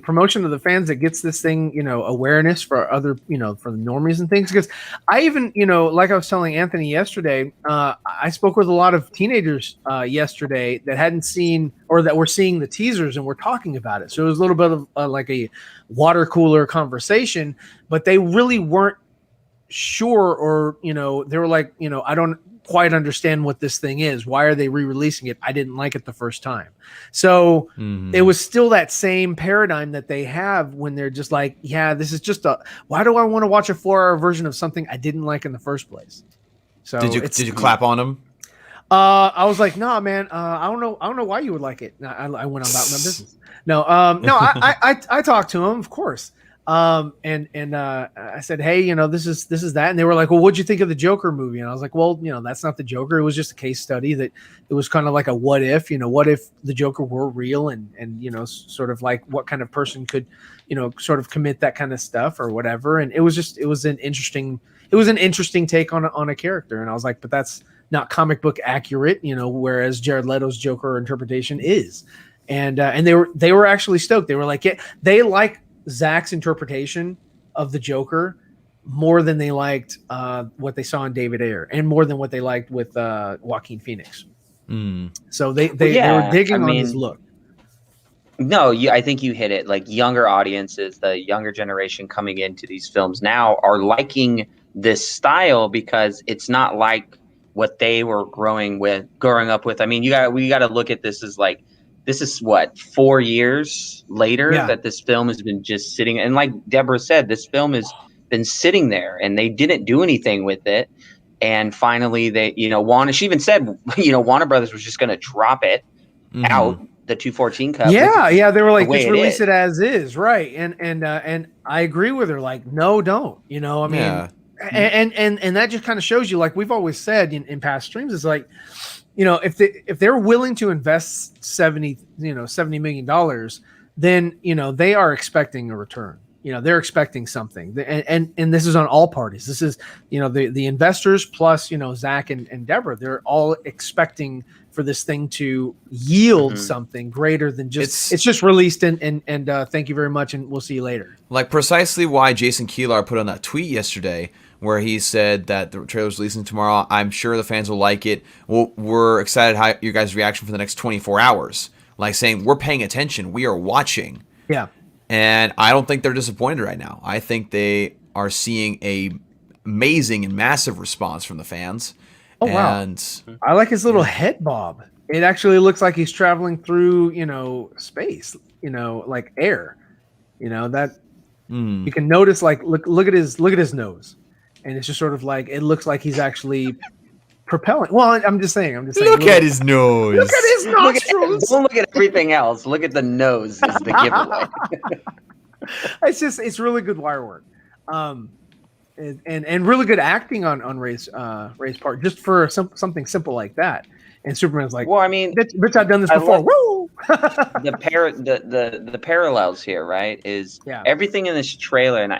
promotion of the fans that gets this thing, awareness for other, for the normies and things. Because I even, like I was telling Anthony yesterday, I spoke with a lot of teenagers yesterday that hadn't seen or that were seeing the teasers and were talking about it. So it was a little bit of like a water cooler conversation, but they really weren't sure, or they were like, I don't quite understand what this thing is. Why are they re-releasing it? I didn't like it the first time. So it was still that same paradigm that they have when they're just like, yeah, this is just why do I want to watch a 4-hour version of something I didn't like in the first place? So did you clap on them? I was like, nah, man, I don't know why you would like it. I went on about my business. No, I talked to him, of course. And I said, hey, this is that. And they were like, well, what'd you think of the Joker movie? And I was like, well, that's not the Joker. It was just a case study that it was kind of like a what if the Joker were real and sort of like what kind of person could, sort of commit that kind of stuff or whatever. And it was an interesting take on a character. And I was like, but that's not comic book accurate, whereas Jared Leto's Joker interpretation is. And they were actually stoked. They were like, yeah, they like Zach's interpretation of the Joker more than they liked what they saw in David Ayer, and more than what they liked with Joaquin Phoenix. So they were digging on his look. No, I think you hit it. Like younger audiences, the younger generation coming into these films now are liking this style because it's not like what they were growing up with. I mean, we got to look at this as like, this is what, 4 years later that this film has been just sitting. And like Deborah said, this film has been sitting there and they didn't do anything with it. And finally they, she even said, Warner Brothers was just going to drop it out, the 214 cut. Yeah. They were like, just release it as is. Right. And I agree with her. Like, no, don't, I mean, and that just kind of shows you, like we've always said in past streams, is like, if they're willing to invest $70 million, then they are expecting a return. They're expecting something, and this is on all parties. This is the investors plus Zach and Deborah. They're all expecting for this thing to yield something greater than just it's just released and thank you very much and we'll see you later. Like precisely why Jason Keelar put on that tweet yesterday, where he said that the trailer's releasing tomorrow. I'm sure the fans will like it. Well, we're excited how your guys' reaction for the next 24 hours. Like saying, we're paying attention. We are watching. Yeah. And I don't think they're disappointed right now. I think they are seeing a amazing and massive response from the fans. Oh, wow. I like his little head bob. It actually looks like he's traveling through, space, like air. That you can notice, like, look at his nose. And it's just sort of like, it looks like he's actually propelling. Well, I'm just saying. Look at his nose. Look at his nostrils. Don't look at everything else. Look at the nose is the giveaway. It's really good wire work. And really good acting on Ray's part, just for something simple like that. And Superman's like, well, I mean, bitch, I've done this before. Woo! the parallels here, right? Is everything in this trailer, and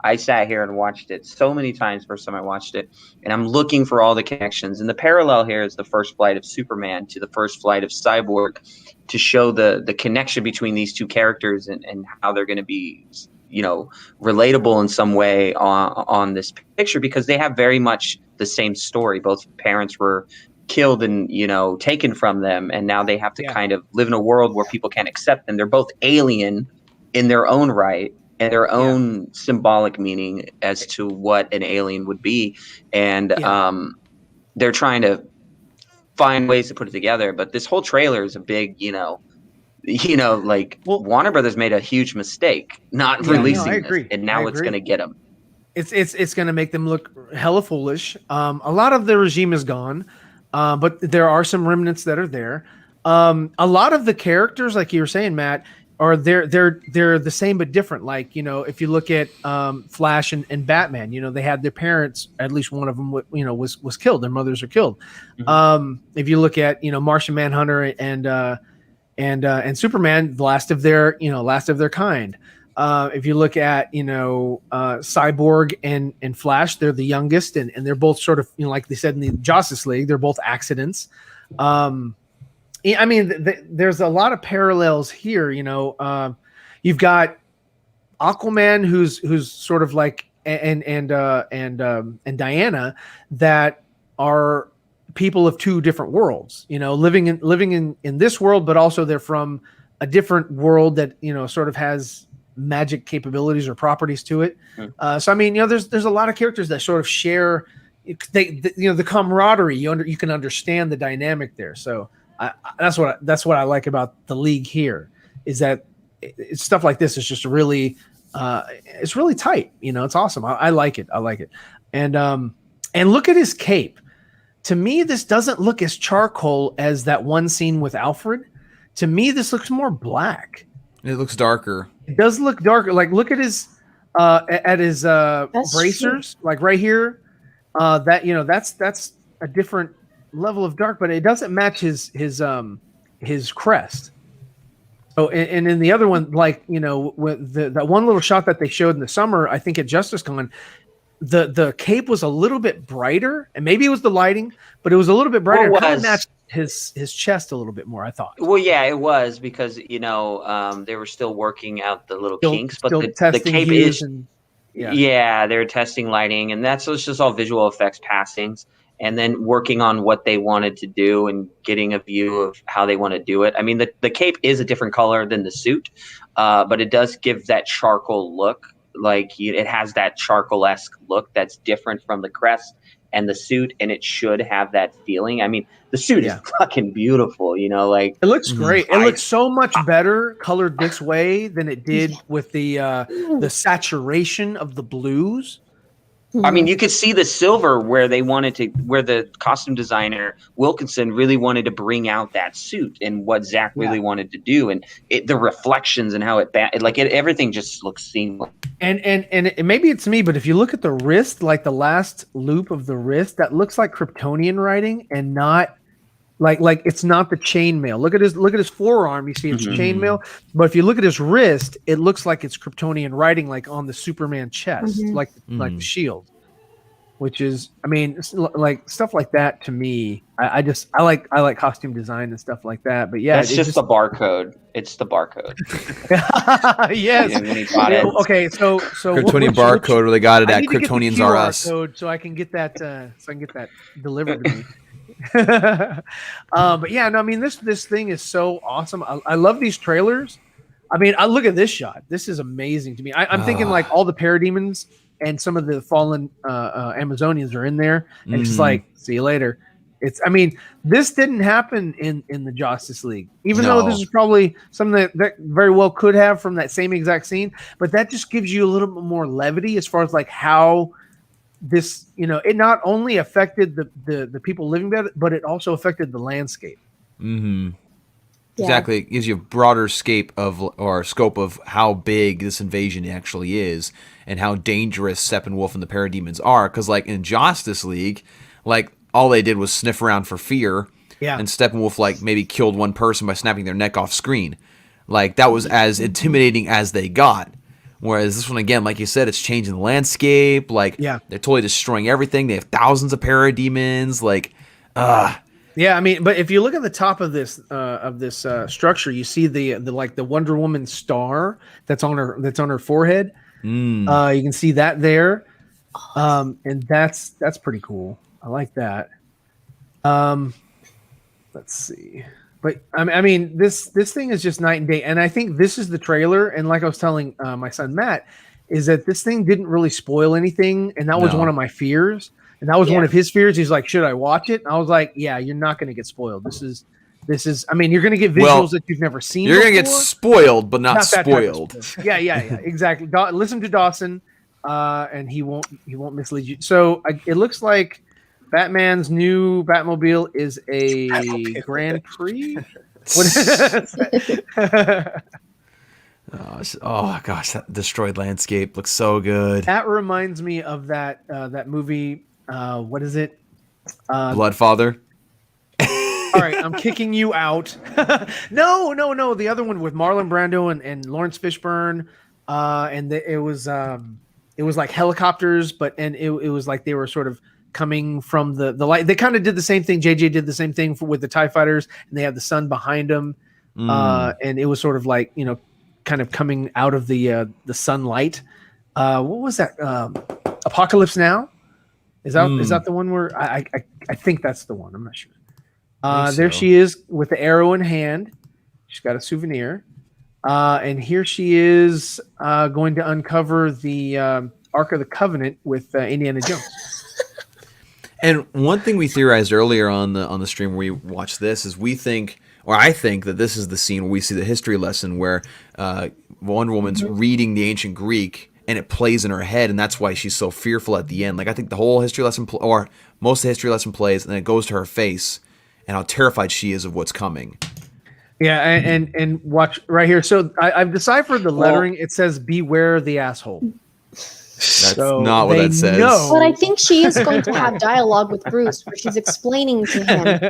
I sat here and watched it so many times. First time I watched it, and I'm looking for all the connections. And the parallel here is the first flight of Superman to the first flight of Cyborg, to show the connection between these two characters and how they're going to be, relatable in some way on this picture, because they have very much the same story. Both parents were killed and taken from them, and now they have to kind of live in a world where people can't accept them. They're both alien in their own right and their own symbolic meaning as to what an alien would be, and they're trying to find ways to put it together. But this whole trailer is a big, like Warner Brothers made a huge mistake not releasing this, and now it's going to get them. It's going to make them look hella foolish. A lot of the regime is gone, but there are some remnants that are there. A lot of the characters, like you were saying, Matt, are they're the same but different. Like, if you look at Flash and Batman, they had their parents, at least one of them, was killed. Their mothers are killed. Mm-hmm. If you look at Martian Manhunter and Superman, the last of their kind. If you look at Cyborg and Flash, they're the youngest, and they're both sort of like they said in the Justice League, they're both accidents. There's a lot of parallels here. You've got Aquaman, who's sort of like and Diana, that are people of two different worlds. Living in this world, but also they're from a different world that sort of has magic capabilities or properties to it. So there's a lot of characters that sort of share the camaraderie. You can understand the dynamic there. So that's what I like about the League here, is that it's stuff like this is just really it's really tight. It's awesome. I like it. And look at his cape. To me, this doesn't look as charcoal as that one scene with Alfred. To me, this looks more black. It looks darker. It does look darker. Like, look at his bracers, true. Like right here. That's a different level of dark, but it doesn't match his crest. Oh, and in the other one, like with that one little shot that they showed in the summer, I think at JusticeCon, the cape was a little bit brighter, and maybe it was the lighting, but it was a little bit brighter. It kind of matched his chest a little bit more, I thought. Well, yeah, it was, because they were still working out the little kinks, but the cape is they're testing lighting, and it's just all visual effects passings, and then working on what they wanted to do and getting a view of how they want to do it. I mean, the cape is a different color than the suit, but it does give that charcoal look. Like, it has that charcoal-esque look that's different from the crest and the suit, and it should have that feeling. I mean, the suit is fucking beautiful, like it looks great. It looks so much better colored this way than it did with the saturation of the blues. I mean, you could see the silver where the costume designer Wilkinson really wanted to bring out that suit and what Zach really wanted to do, and the reflections and how everything just looks seamless. And maybe it's me, but if you look at the wrist, like the last loop of the wrist, that looks like Kryptonian writing and not like it's not the chainmail. Look at his forearm. You see it's chainmail, but if you look at his wrist, it looks like it's Kryptonian writing, like on the Superman chest, like the shield. Which is, like stuff like that to me. I like costume design and stuff like that. But yeah, it's just the barcode. It's the barcode. Yes. When he bought it. Okay, so Kryptonian barcode, where they got it at Kryptonians R Us. So I can get that. Delivered to me. But yeah, no, this thing is so awesome. I love these trailers. I look at this shot. This is amazing to me. I'm thinking like all the parademons and some of the fallen Amazonians are in there, and it's just like, see you later. This didn't happen in the Justice League, even though this is probably something that very well could have from that same exact scene. But that just gives you a little bit more levity as far as like how this, it not only affected the people living there, but it also affected the landscape. Mm-hmm. Yeah. Exactly. It gives you a broader scope of how big this invasion actually is and how dangerous Steppenwolf and the Parademons are. Because like in Justice League, like all they did was sniff around for fear. Yeah. And Steppenwolf like maybe killed one person by snapping their neck off screen. Like that was as intimidating as they got. Whereas this one, again, like you said, it's changing the landscape. Like they're totally destroying everything. They have thousands of Parademons. Like, yeah, but if you look at the top of this structure, you see the Wonder Woman star that's on her forehead. You can see that there, and that's pretty cool. I like that. Let's see, but this thing is just night and day, and I think this is the trailer. And like I was telling my son Matt, is that this thing didn't really spoil anything, and that was one of my fears. and that was one of his fears. He's like, should I watch it? And I was like, yeah, you're not going to get spoiled. This is. I mean, you're going to get visuals that you've never seen. You're going to get spoiled, but not spoiled. Yeah, exactly. Listen to Dawson, and he won't mislead you. So it looks like Batman's new Batmobile is a Grand Prix. What is that? Oh gosh, that destroyed landscape looks so good. That reminds me of that movie. What is it? Bloodfather. All right, I'm kicking you out. No. The other one with Marlon Brando and Lawrence Fishburne, and it was like helicopters, but it was like they were sort of coming from the light. They kind of did the same thing. JJ did the same thing with the TIE fighters, and they had the sun behind them, and it was sort of like kind of coming out of the sunlight. What was that? Apocalypse Now? Is that the one where I think that's the one? I'm not sure. There she is with the arrow in hand. She's got a souvenir. And here she is going to uncover the Ark of the Covenant with Indiana Jones. And one thing we theorized earlier on the stream where we watched this is I think that this is the scene where we see the history lesson where Wonder Woman's reading the ancient Greek and it plays in her head, and that's why she's so fearful at the end. Like I think the whole history lesson or most of the history lesson plays, and then it goes to her face and how terrified she is of what's coming. Yeah, and watch right here. So I've deciphered the lettering. It says "Beware the asshole." That's not what that says. But I think she is going to have dialogue with Bruce, where she's explaining to him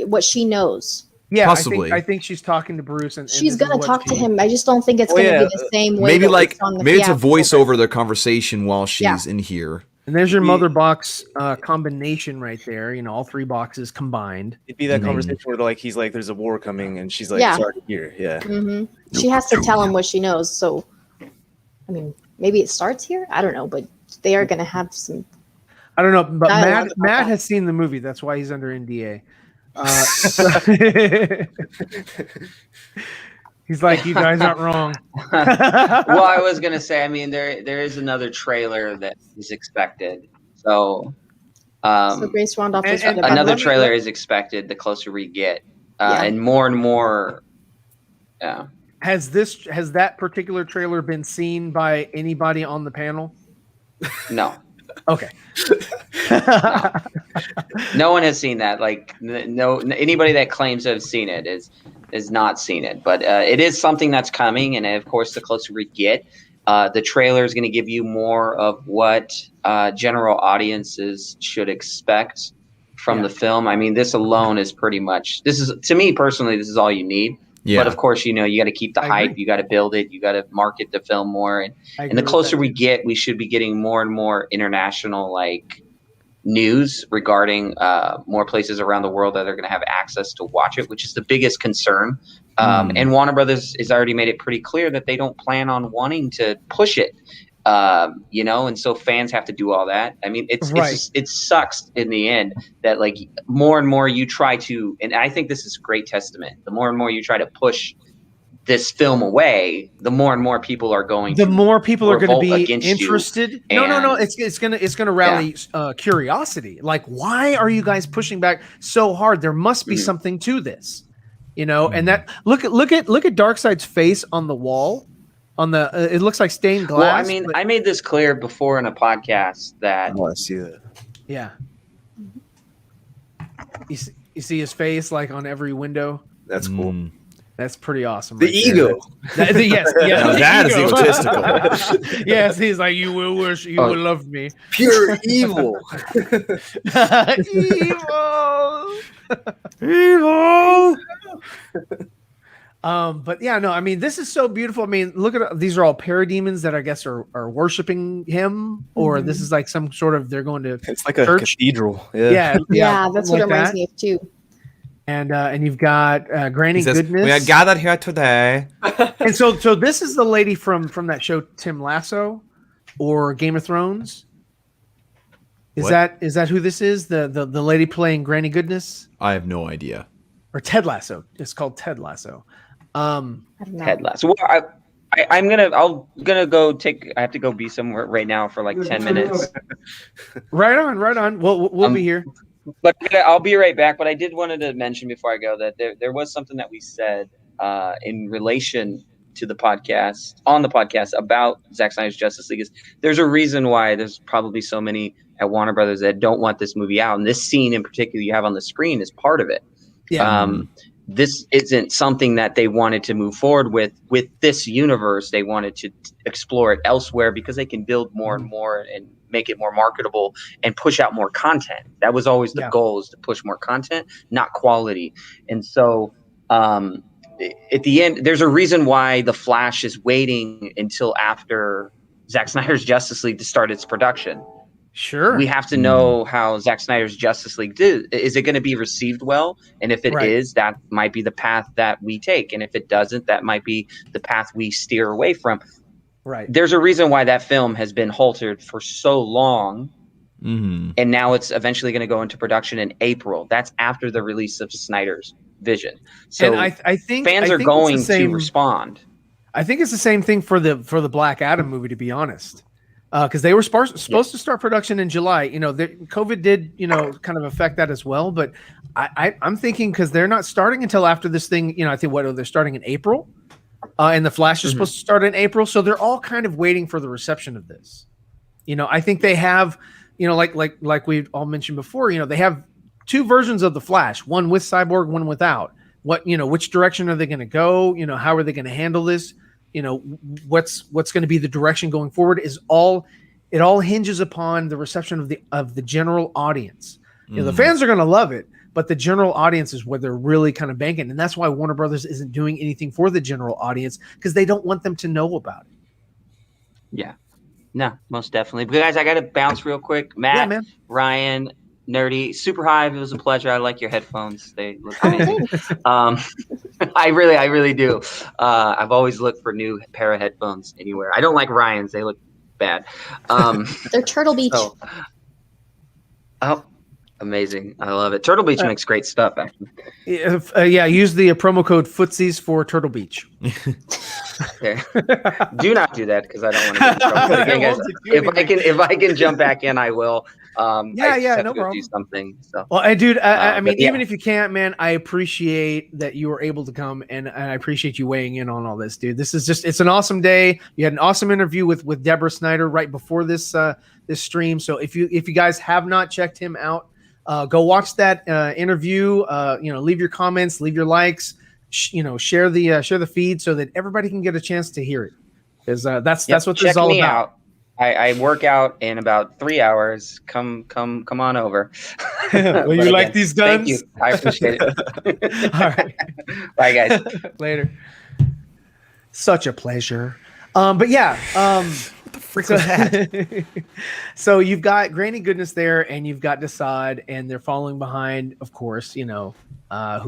what she knows. Yeah, possibly. I think she's talking to Bruce, and she's going to talk to him. I just don't think it's going to be the same way. Maybe it's a voiceover their conversation while she's in here. And there's your mother box combination right there. All three boxes combined. It'd be that conversation where he's like, "There's a war coming," and she's like, "It's already here." Yeah. Mm-hmm. She has to tell him what she knows. So, I mean, maybe it starts here. I don't know, but they are going to have some. I don't know, but Matt has seen the movie. That's why he's under NDA. He's like, you guys aren't wrong. Well, I was gonna say, I mean, there is another trailer that is expected. So Grace Randolph is another trailer is expected the closer we get, and more. Yeah. Has that particular trailer been seen by anybody on the panel? No. Okay. No one has seen that. No, anybody that claims to have seen it is not seen it. But it is something that's coming, and of course, the closer we get, the trailer is going to give you more of what general audiences should expect from the film. I mean, this alone is pretty much. This is, to me personally, this is all you need. Yeah. But of course, you got to keep the hype. You got to build it. You got to market the film more. And the closer we get, we should be getting more and more international news regarding more places around the world that are going to have access to watch it, which is the biggest concern. And Warner Brothers has already made it pretty clear that they don't plan on wanting to push it. And so fans have to do all that. I mean, it sucks in the end that more and more you try to, and I think this is a great testament. The more and more you try to push this film away, the more and more people are going. The more people are going to be interested. No. It's gonna rally curiosity. Like, why are you guys pushing back so hard? There must be something to this, And that look at Darkseid's face on the wall. It looks like stained glass. Well, I mean, I made this clear before in a podcast that. I want to see that. Yeah. You see his face on every window. That's cool. That's pretty awesome. The ego. Yes. Now that is egotistical. Yes, he's like, you will love me. Pure evil. Evil. But yeah, no, I mean, this is so beautiful. I mean, look at these are all parademons that I guess are worshiping him, or this is some sort of they're going to. It's like a cathedral. Yeah, that's what it reminds me of too. And you've got Granny Goodness. We are gathered here today. And so this is the lady from that show Tim Lasso, or Game of Thrones. Is that who this is? The lady playing Granny Goodness? I have no idea. Or Ted Lasso. It's called Ted Lasso. Ted Lasso. Well, I'm gonna go take. I have to go be somewhere right now for like 10 minutes. Right on. We'll be here. But I'll be right back. But I did wanted to mention before I go that there was something that we said in relation to the podcast about Zack Snyder's Justice League. Is there's a reason why there's probably so many at Warner Brothers that don't want this movie out, and this scene in particular you have on the screen is part of it. Yeah. This isn't something that they wanted to move forward with this universe. They wanted to explore it elsewhere because they can build more and more and make it more marketable and push out more content. That was always the goal, is to push more content, not quality. And so at the end, there's a reason why The Flash is waiting until after Zack Snyder's Justice League to start its production. Sure. We have to know how Zack Snyder's Justice League did. Is it going to be received well? And if it is, that might be the path that we take. And if it doesn't, that might be the path we steer away from. Right. There's a reason why that film has been halted for so long. And now it's eventually going to go into production in April. That's after the release of Snyder's vision. So and I think fans are going to respond. I think it's the same thing for the Black Adam movie, to be honest. Because they were supposed to start production in July. COVID did, kind of affect that as well. But I'm thinking, because they're not starting until after this thing, I think they're starting in April. And The Flash is supposed to start in April. So they're all kind of waiting for the reception of this. I think they have, like we all mentioned before, they have two versions of The Flash, one with Cyborg, one without. Which direction are they going to go? How are they going to handle this? What's going to be the direction going forward it all hinges upon the reception of the general audience. The fans are going to love it, but the general audience is where they're really kind of banking. And that's why Warner Brothers isn't doing anything for the general audience, because they don't want them to know about it. Yeah, no, most definitely. But guys, I got to bounce real quick. Matt, Ryan, Nerdy, Super Hive, it was a pleasure. I like your headphones. They look amazing. I really do. I've always looked for new pair of headphones anywhere. I don't like Ryan's. They look bad. They're Turtle Beach. Amazing. I love it. Turtle Beach makes great stuff, actually. Use the promo code Footsies for Turtle Beach. Okay. Do not do that, because I don't want to get in trouble. But again, guys, if I can jump back in, I will. No problem. Do something. So. Well, dude, I mean, even if you can't, man, I appreciate that you were able to come, and I appreciate you weighing in on all this, dude. This is it's an awesome day. You had an awesome interview with Deborah Snyder right before this stream. So if you guys have not checked him out, go watch that interview. Leave your comments, leave your likes. Share the feed so that everybody can get a chance to hear it, because that's what this is all about. Out. I work out in about 3 hours. Come on over. Will you like these done? Thank you. I appreciate it. All right. Bye, guys. Later. Such a pleasure. But yeah. What the frick was that? So you've got Granny Goodness there, and you've got Desaad, and they're following behind, of course. Who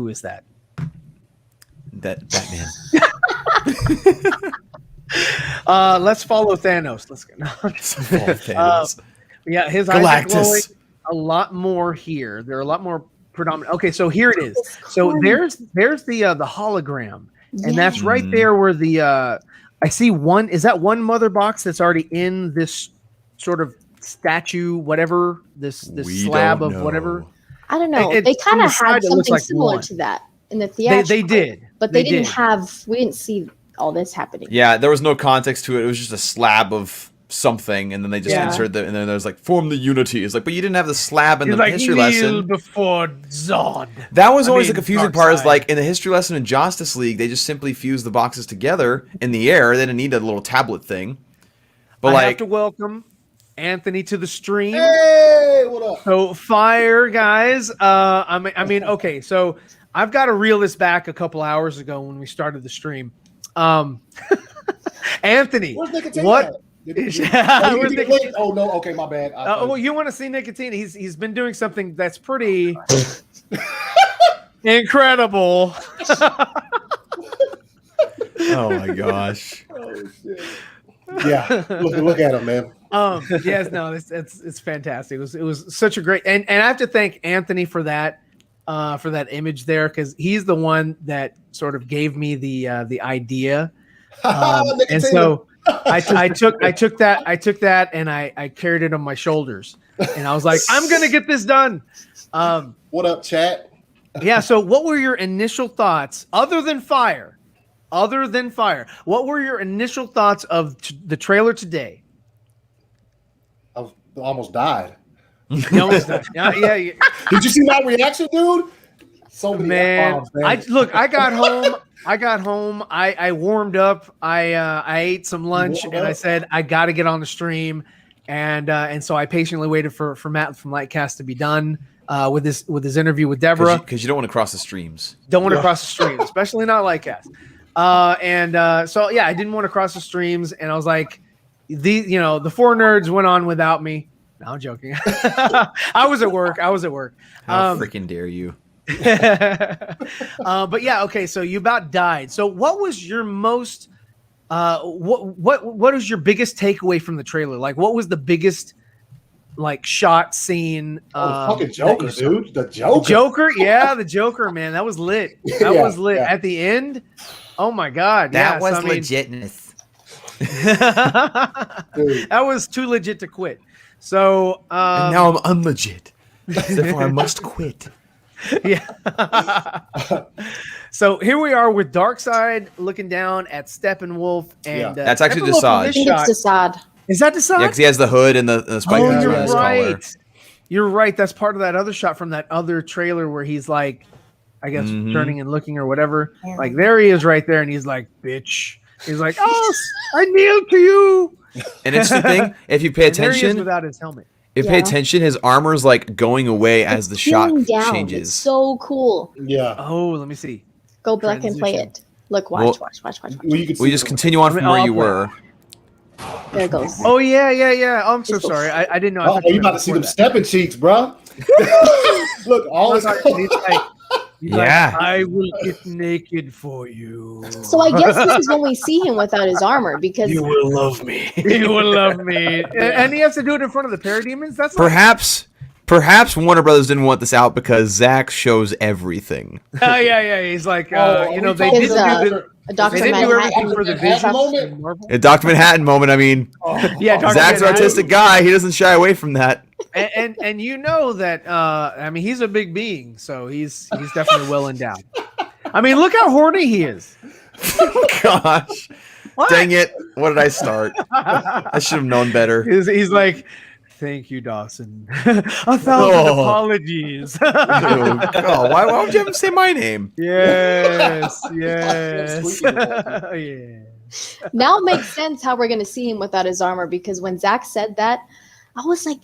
is that? That Batman. Let's follow Thanos. Let's go. Follow Thanos. His eyes are glowing Galactus. a lot more here. They're a lot more predominant. Okay, so here it is. So there's the hologram, and that's right there where the I see one. Is that one mother box that's already in this sort of statue, whatever, this slab of whatever? I don't know. They kind of had something similar to that in the theatrical. They did, but they didn't have. We didn't see all this happening. Yeah, there was no context to it. It was just a slab of something, and then they just inserted and then there's like form the unity. It's like, but you didn't have the slab in the history lesson before Zod. That was always the confusing part. Is like in the history lesson in Justice League, they just simply fused the boxes together in the air. They didn't need a little tablet thing. But I have to welcome Anthony to the stream. Hey, what up? So fire, guys. I mean, okay, so I've got to reel this back a couple hours ago when we started the stream. Anthony, what? Oh no, okay, my bad. Well, you want to see Nicotine? He's been doing something that's pretty incredible. Oh my gosh! Oh shit! Yeah, look at him, man. Yes, no, it's fantastic. It was such a great, and I have to thank Anthony for that image there, because he's the one that sort of gave me the idea And so I took that and I carried it on my shoulders, and I was like, I'm gonna get this done. What up, chat? Yeah. So, what were your initial thoughts, other than fire? What were your initial thoughts of the trailer today? I almost died. You almost died. Yeah. Did you see my reaction, dude? So many Man, F-bombs, I got home. I warmed up. I ate some lunch, and I said I got to get on the stream, and so I patiently waited for Matt from Lightcast to be done with his interview with Deborah, because you don't want to cross the streams. Don't want to cross the streams, especially not Lightcast. So yeah, I didn't want to cross the streams, and I was like, the four nerds went on without me. No, I'm joking. I was at work. How freaking dare you? But yeah, okay. So you about died. So what was your most, what was your biggest takeaway from the trailer? Like, what was the biggest, like, shot scene? Fucking Joker, dude. The Joker. Yeah, the Joker, man. That was lit. That was lit at the end. Oh my God. That was legitness. That was too legit to quit. So and now I'm unlegit. Therefore, I must quit. Yeah. So here we are with Darkseid looking down at Steppenwolf, and that's actually Desaad. I think it's Desaad. Is that Desaad? Yeah, because he has the hood and the spike. Oh, you're right. You're right. That's part of that other shot from that other trailer where he's like, I guess, turning and looking or whatever. Yeah. Like, there he is right there, and he's like, bitch. He's like, oh, I kneel to you. And it's the thing, if you pay attention, there he is without his helmet. If you pay attention, his armor's like going away as the shot changes. It's so cool. Yeah. Oh, let me see. Go back and play it. Look, watch. We just continue on from where you were. There it goes. Oh yeah. Oh, I'm so sorry. I didn't know. You about to see them stepping cheeks, bro. Look, all this. Like, I will get naked for you. So I guess this is when we see him without his armor, because you will love me. You will love me, and he has to do it in front of the parademons. That's perhaps Warner Brothers didn't want this out because Zack shows everything. Oh yeah. He's like, they didn't do everything for the vision. A Dr. Manhattan moment. I mean, Zack's an artistic guy. He doesn't shy away from that. And you know that I mean, he's a big being, so he's definitely well endowed. I mean, look how horny he is. Oh, gosh. What? Dang it. What did I start? I should have known better. He's like, thank you, Dawson. 1,000 apologies. Why would you have to say my name? Yes. Now it makes sense how we're going to see him without his armor, because when Zack said that, I was like,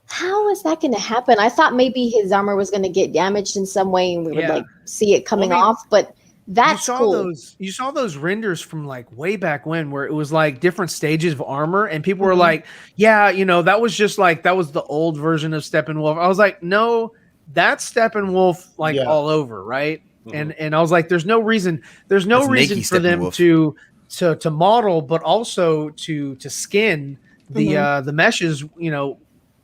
how is that going to happen? I thought maybe his armor was going to get damaged in some way and we would like see it coming off, but that's cool. You saw those renders from like way back when, where it was like different stages of armor, and people were like, yeah, that was just like, that was the old version of Steppenwolf. I was like, no, that's Steppenwolf like all over, right? And I was like, there's no reason for them to model, but also to skin the meshes,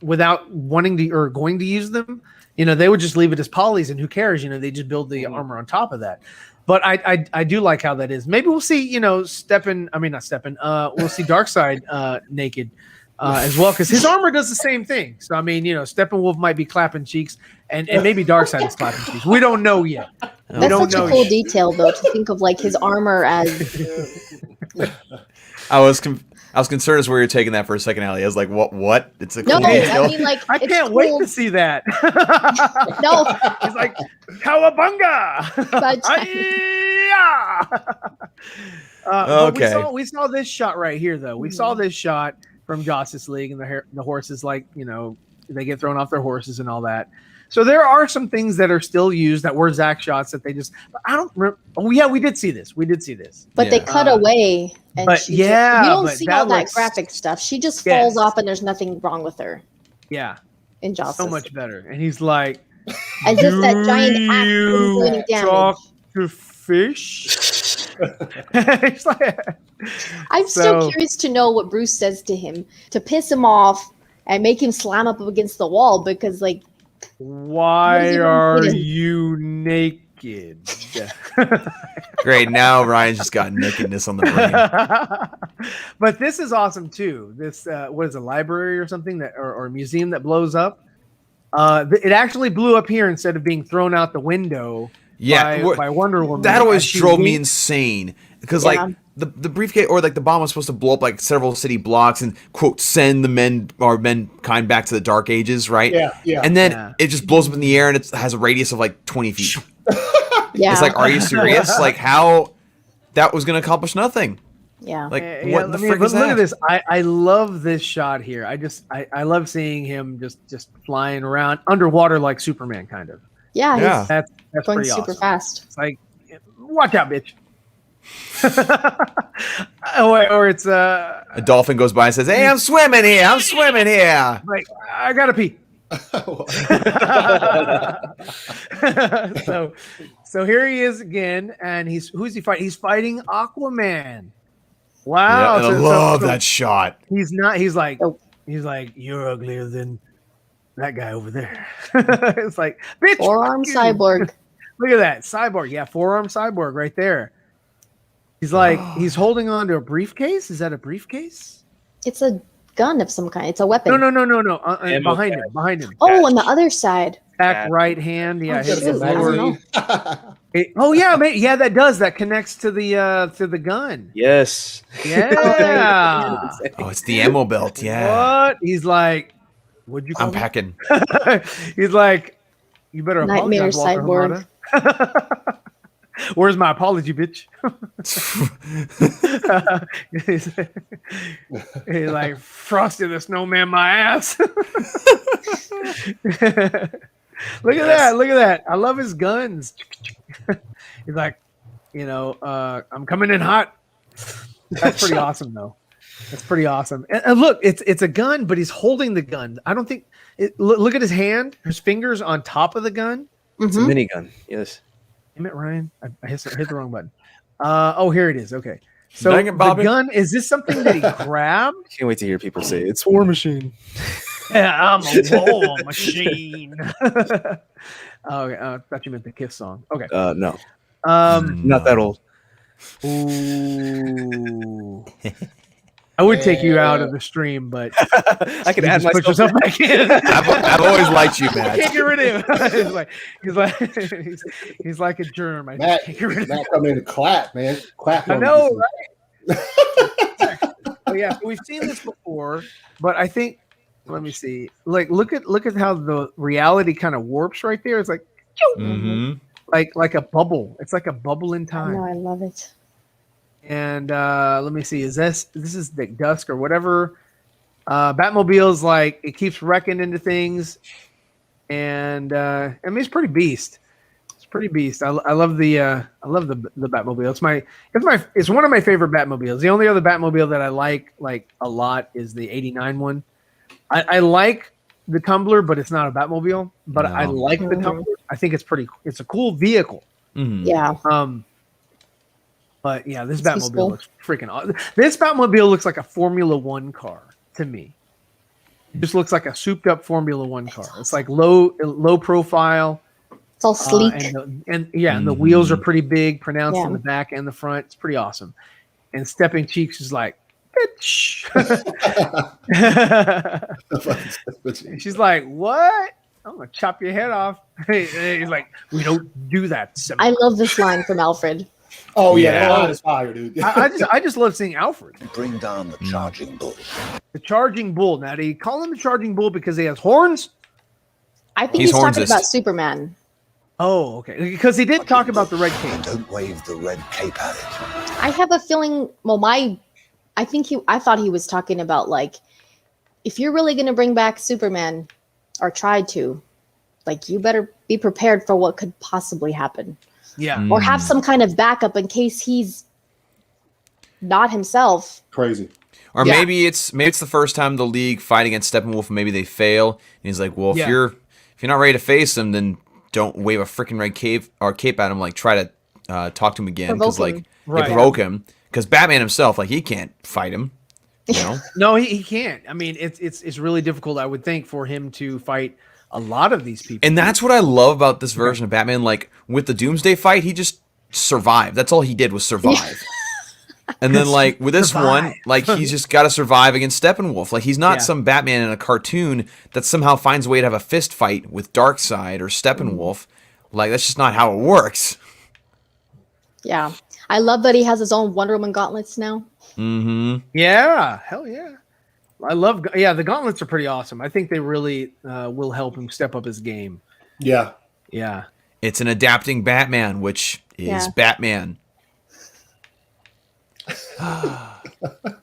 without wanting to or going to use them. They would just leave it as polys, and who cares? They just build the armor on top of that. But I do like how that is. Maybe we'll see, we'll see Darkseid naked as well, because his armor does the same thing. So I mean, Steppenwolf might be clapping cheeks, and maybe Darkseid is clapping cheeks. We don't know yet. That's such a cool detail, though, to think of like his armor as. I was concerned as where you're taking that for a second, Ali. I was like, what? It's a cool detail. I mean, like, I can't wait to see that. No. He's like, Cowabunga! Okay. We saw this shot right here, though. We saw this shot from Justice League, and the horses, like, they get thrown off their horses and all that. So there are some things that are still used that were Zack shots that they just. I don't remember. Oh yeah, we did see this. But they cut away. And you don't see all that graphic stuff. She just falls off, and there's nothing wrong with her. Yeah. In Justice. So much better. And he's like, as if that giant axe didn't do any damage. Talk to fish. I'm still curious to know what Bruce says to him to piss him off and make him slam up against the wall, because like. Why are you naked? naked. Great. Now Ryan's just got nakedness on the brain. But this is awesome too. This what is a library or something that or a museum that blows up? It actually blew up here instead of being thrown out the window. By Wonder Woman. That always drove me insane because like the briefcase or like the bomb was supposed to blow up like several city blocks and quote send the mankind back to the Dark Ages, right? Yeah. And then it just blows up in the air and it has a radius of like 20 feet. Yeah. It's like, are you serious? Like how that was going to accomplish nothing? Yeah. Like what the frick is look that? at this. I love this shot here. I love seeing him just flying around underwater like Superman kind of. Yeah. That's going pretty super awesome. fast. It's like, watch out, bitch. or it's a dolphin goes by and says, "Hey, I'm swimming here. I'm swimming here." Like, I gotta pee. So here he is again, and who's he fighting? He's fighting Aquaman. Wow, Yeah, and I love that shot. He's like, you're uglier than that guy over there. It's like, bitch, forearm cyborg. Look at that cyborg. Yeah, forearm cyborg right there. He's like, he's holding on to a briefcase. Is that a briefcase? It's a gun of some kind. It's a weapon. No. Behind him. Oh, on the other side. Back right hand. Yeah. Oh, Yeah, that does. That connects to the gun. Yes. Yeah. Oh, it's the ammo belt. Yeah. What? He's like, what'd you call I'm me? packing. He's like, you better Nightmare apologize, Walter cyborg. Hamada. Where's my apology, bitch? He's like, Frosty the Snowman, my ass. Look at that. I love his guns. He's like, I'm coming in hot. That's pretty awesome, though. That's pretty awesome. And look, it's a gun, but he's holding the gun. I don't think look at his hand, his fingers on top of the gun. It's a minigun. Yes. Damn it, Ryan. I hit the wrong button. Here it is. Okay. So Dang it, Bobby. the gun, is this something that he grabbed? Can't wait to hear people say it's War Machine. Yeah, I'm a war machine. Okay. I thought you meant the Kiss song. Okay. No. Not that old. Ooh. I would take you out of the stream, but I could add put yourself back in. I've always liked you, Matt. Can't get rid of him. he's like a germ. Matt come in to clap, man. Clap. I know, right? Oh yeah, so we've seen this before, but I think let me see. Like, look at how the reality kind of warps right there. It's like, like a bubble. It's like a bubble in time. I love it. And let me see. This is the dusk or whatever? Batmobile's like it keeps wrecking into things, and I mean it's pretty beast. It's pretty beast. I love the Batmobile. It's one of my favorite Batmobiles. The only other Batmobile that I like a lot is the '89 one. I like the Tumbler, but it's not a Batmobile. But I like the Tumbler. I think it's a cool vehicle. Yeah. But yeah, this Batmobile looks freaking awesome. This Batmobile looks like a Formula One car to me. It just looks like a souped up Formula One car. It's like low profile. It's all sleek. And the wheels are pretty big, pronounced in the back and the front. It's pretty awesome. And Stepping Cheeks is like, bitch. She's like, what? I'm gonna chop your head off. He's like, we don't do that. I love this line from Alfred. Oh yeah, that is fire, dude. I just love seeing Alfred. Bring down the charging bull. The charging bull. Now, do you call him the charging bull because he has horns? I think he's talking about Superman. Oh, okay. Because he did talk about the red cape. Don't wave the red cape at it. I have a feeling. Well, I thought he was talking about like, if you're really gonna bring back Superman, or try to, like, you better be prepared for what could possibly happen. Yeah. Or have some kind of backup in case he's not himself. Crazy. Or maybe it's the first time the League fight against Steppenwolf and maybe they fail. And he's like, well, if you're not ready to face him, then don't wave a freaking red cape at him. Like, try to talk to him again because provoke him. Because Batman himself, like, he can't fight him. You know? No, he can't. I mean, it's really difficult, I would think, for him to fight a lot of these people. And that's what I love about this version of Batman. Like with the Doomsday fight, he just survived. That's all he did was survive. And then like with this one, like he's just got to survive against Steppenwolf. Like he's not some Batman in a cartoon that somehow finds a way to have a fist fight with Darkseid or Steppenwolf. Like that's just not how it works. Yeah, I love that he has his own Wonder Woman gauntlets now. Mm-hmm. Yeah, hell yeah. I love. Yeah, the gauntlets are pretty awesome. I think they really will help him step up his game. Yeah, yeah. It's an adapting Batman, which is Batman.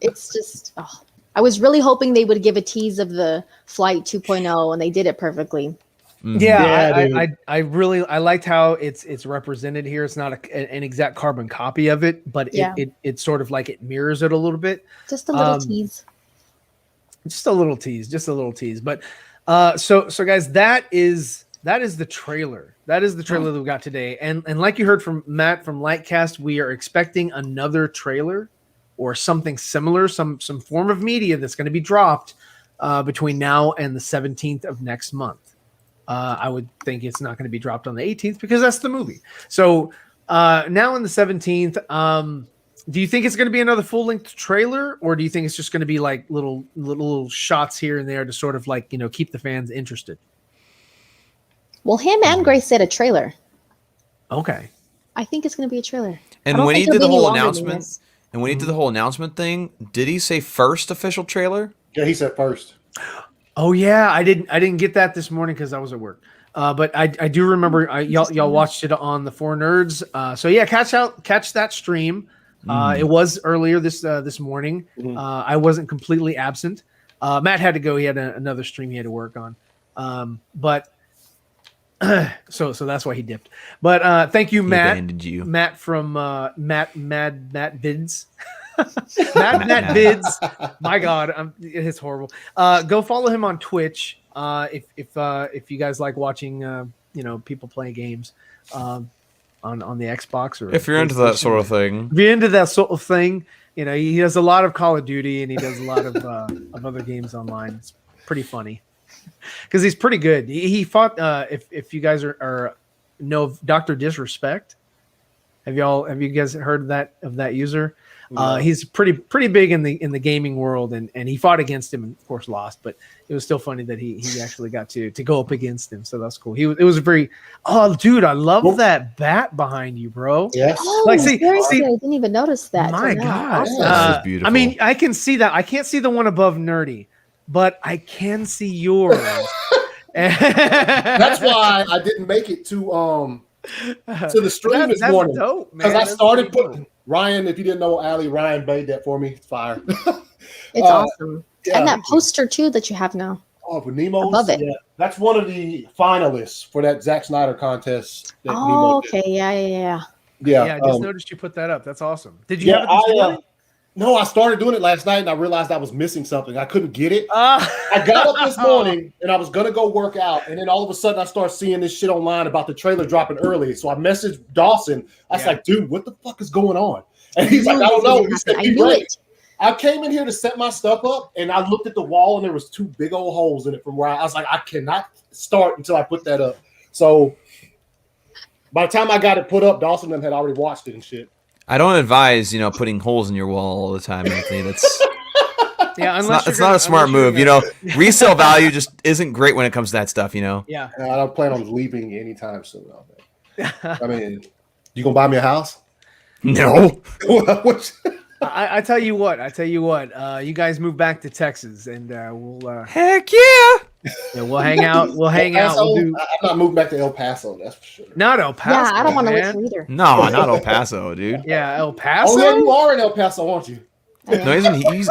It's just. Oh. I was really hoping they would give a tease of the Flight 2.0, and they did it perfectly. Yeah, I really liked how it's represented here. It's not an exact carbon copy of it, but it's sort of like it mirrors it a little bit. Just a little tease. Just a little tease. But so guys, that is the trailer. That is the trailer that we got today. And like you heard from Matt from Lightcast, we are expecting another trailer or something similar, some form of media that's going to be dropped between now and the 17th of next month. I would think it's not going to be dropped on the 18th because that's the movie. So now on the 17th, do you think it's going to be another full-length trailer, or do you think it's just going to be like little shots here and there to sort of like, keep the fans interested? Well, him and Grace said a trailer. Okay. I think it's going to be a trailer. And when he did the whole announcement, thing, did he say first official trailer? Yeah, he said first. Oh yeah, I didn't get that this morning because I was at work. But I do remember y'all watched it on the Four Nerds. So yeah, catch that stream. It was earlier this morning. I wasn't completely absent. Matt had to go. He had another stream he had to work on. But so that's why he dipped. But thank you, Matt. Matt from Matt Vids. Matt Vids. My God, it's horrible. Go follow him on Twitch. If you guys like watching, people play games, on the Xbox, or if you're into that sort of thing. If you're into that sort of thing, he does a lot of Call of Duty and he does a lot of other games online. It's pretty funny because he's pretty good. He fought. If you guys know of Dr. Disrespect, have you guys heard of that user? He's pretty big in the gaming world, and he fought against him and of course lost, but it was still funny that he actually got to go up against him. So that's cool. It was very, dude, I love that bat behind you, bro. Yes. Oh, see, I didn't even notice that. My God. That's beautiful. I mean, I can see that. I can't see the one above Nerdy, but I can see yours. That's why I didn't make it to the stream this morning, because I started putting Ryan. If you didn't know, Ryan made that for me. It's fire. It's awesome, and that poster too that you have now. Oh, for Nemo's, above it. Yeah, that's one of the finalists for that Zack Snyder contest. That Oh, Nemo okay, did. Yeah. I just noticed you put that up. That's awesome. Did you have it this morning? No, I started doing it last night and I realized I was missing something. I couldn't get it. I got up this morning and I was going to go work out. And then all of a sudden I start seeing this shit online about the trailer dropping early. So I messaged Dawson. I was like, dude, what the fuck is going on? And he's like, I don't know. He said, be great. I came in here to set my stuff up and I looked at the wall and there was 2 big old holes in it from where I was like, I cannot start until I put that up. So by the time I got it put up, Dawson had already watched it and shit. I don't advise, putting holes in your wall all the time, Anthony. That's it's not a smart move. Resale value just isn't great when it comes to that stuff. Yeah. I don't plan on leaving anytime soon. I mean, you gonna buy me a house? No. I tell you what. You guys move back to Texas, and we'll. Heck yeah. Yeah, we'll hang out. I'm not moving back to El Paso. That's for sure. Not El Paso. Yeah, I don't want to live here either. No, not El Paso, dude. Yeah, El Paso. Oh yeah, you are in El Paso, aren't you? No, he's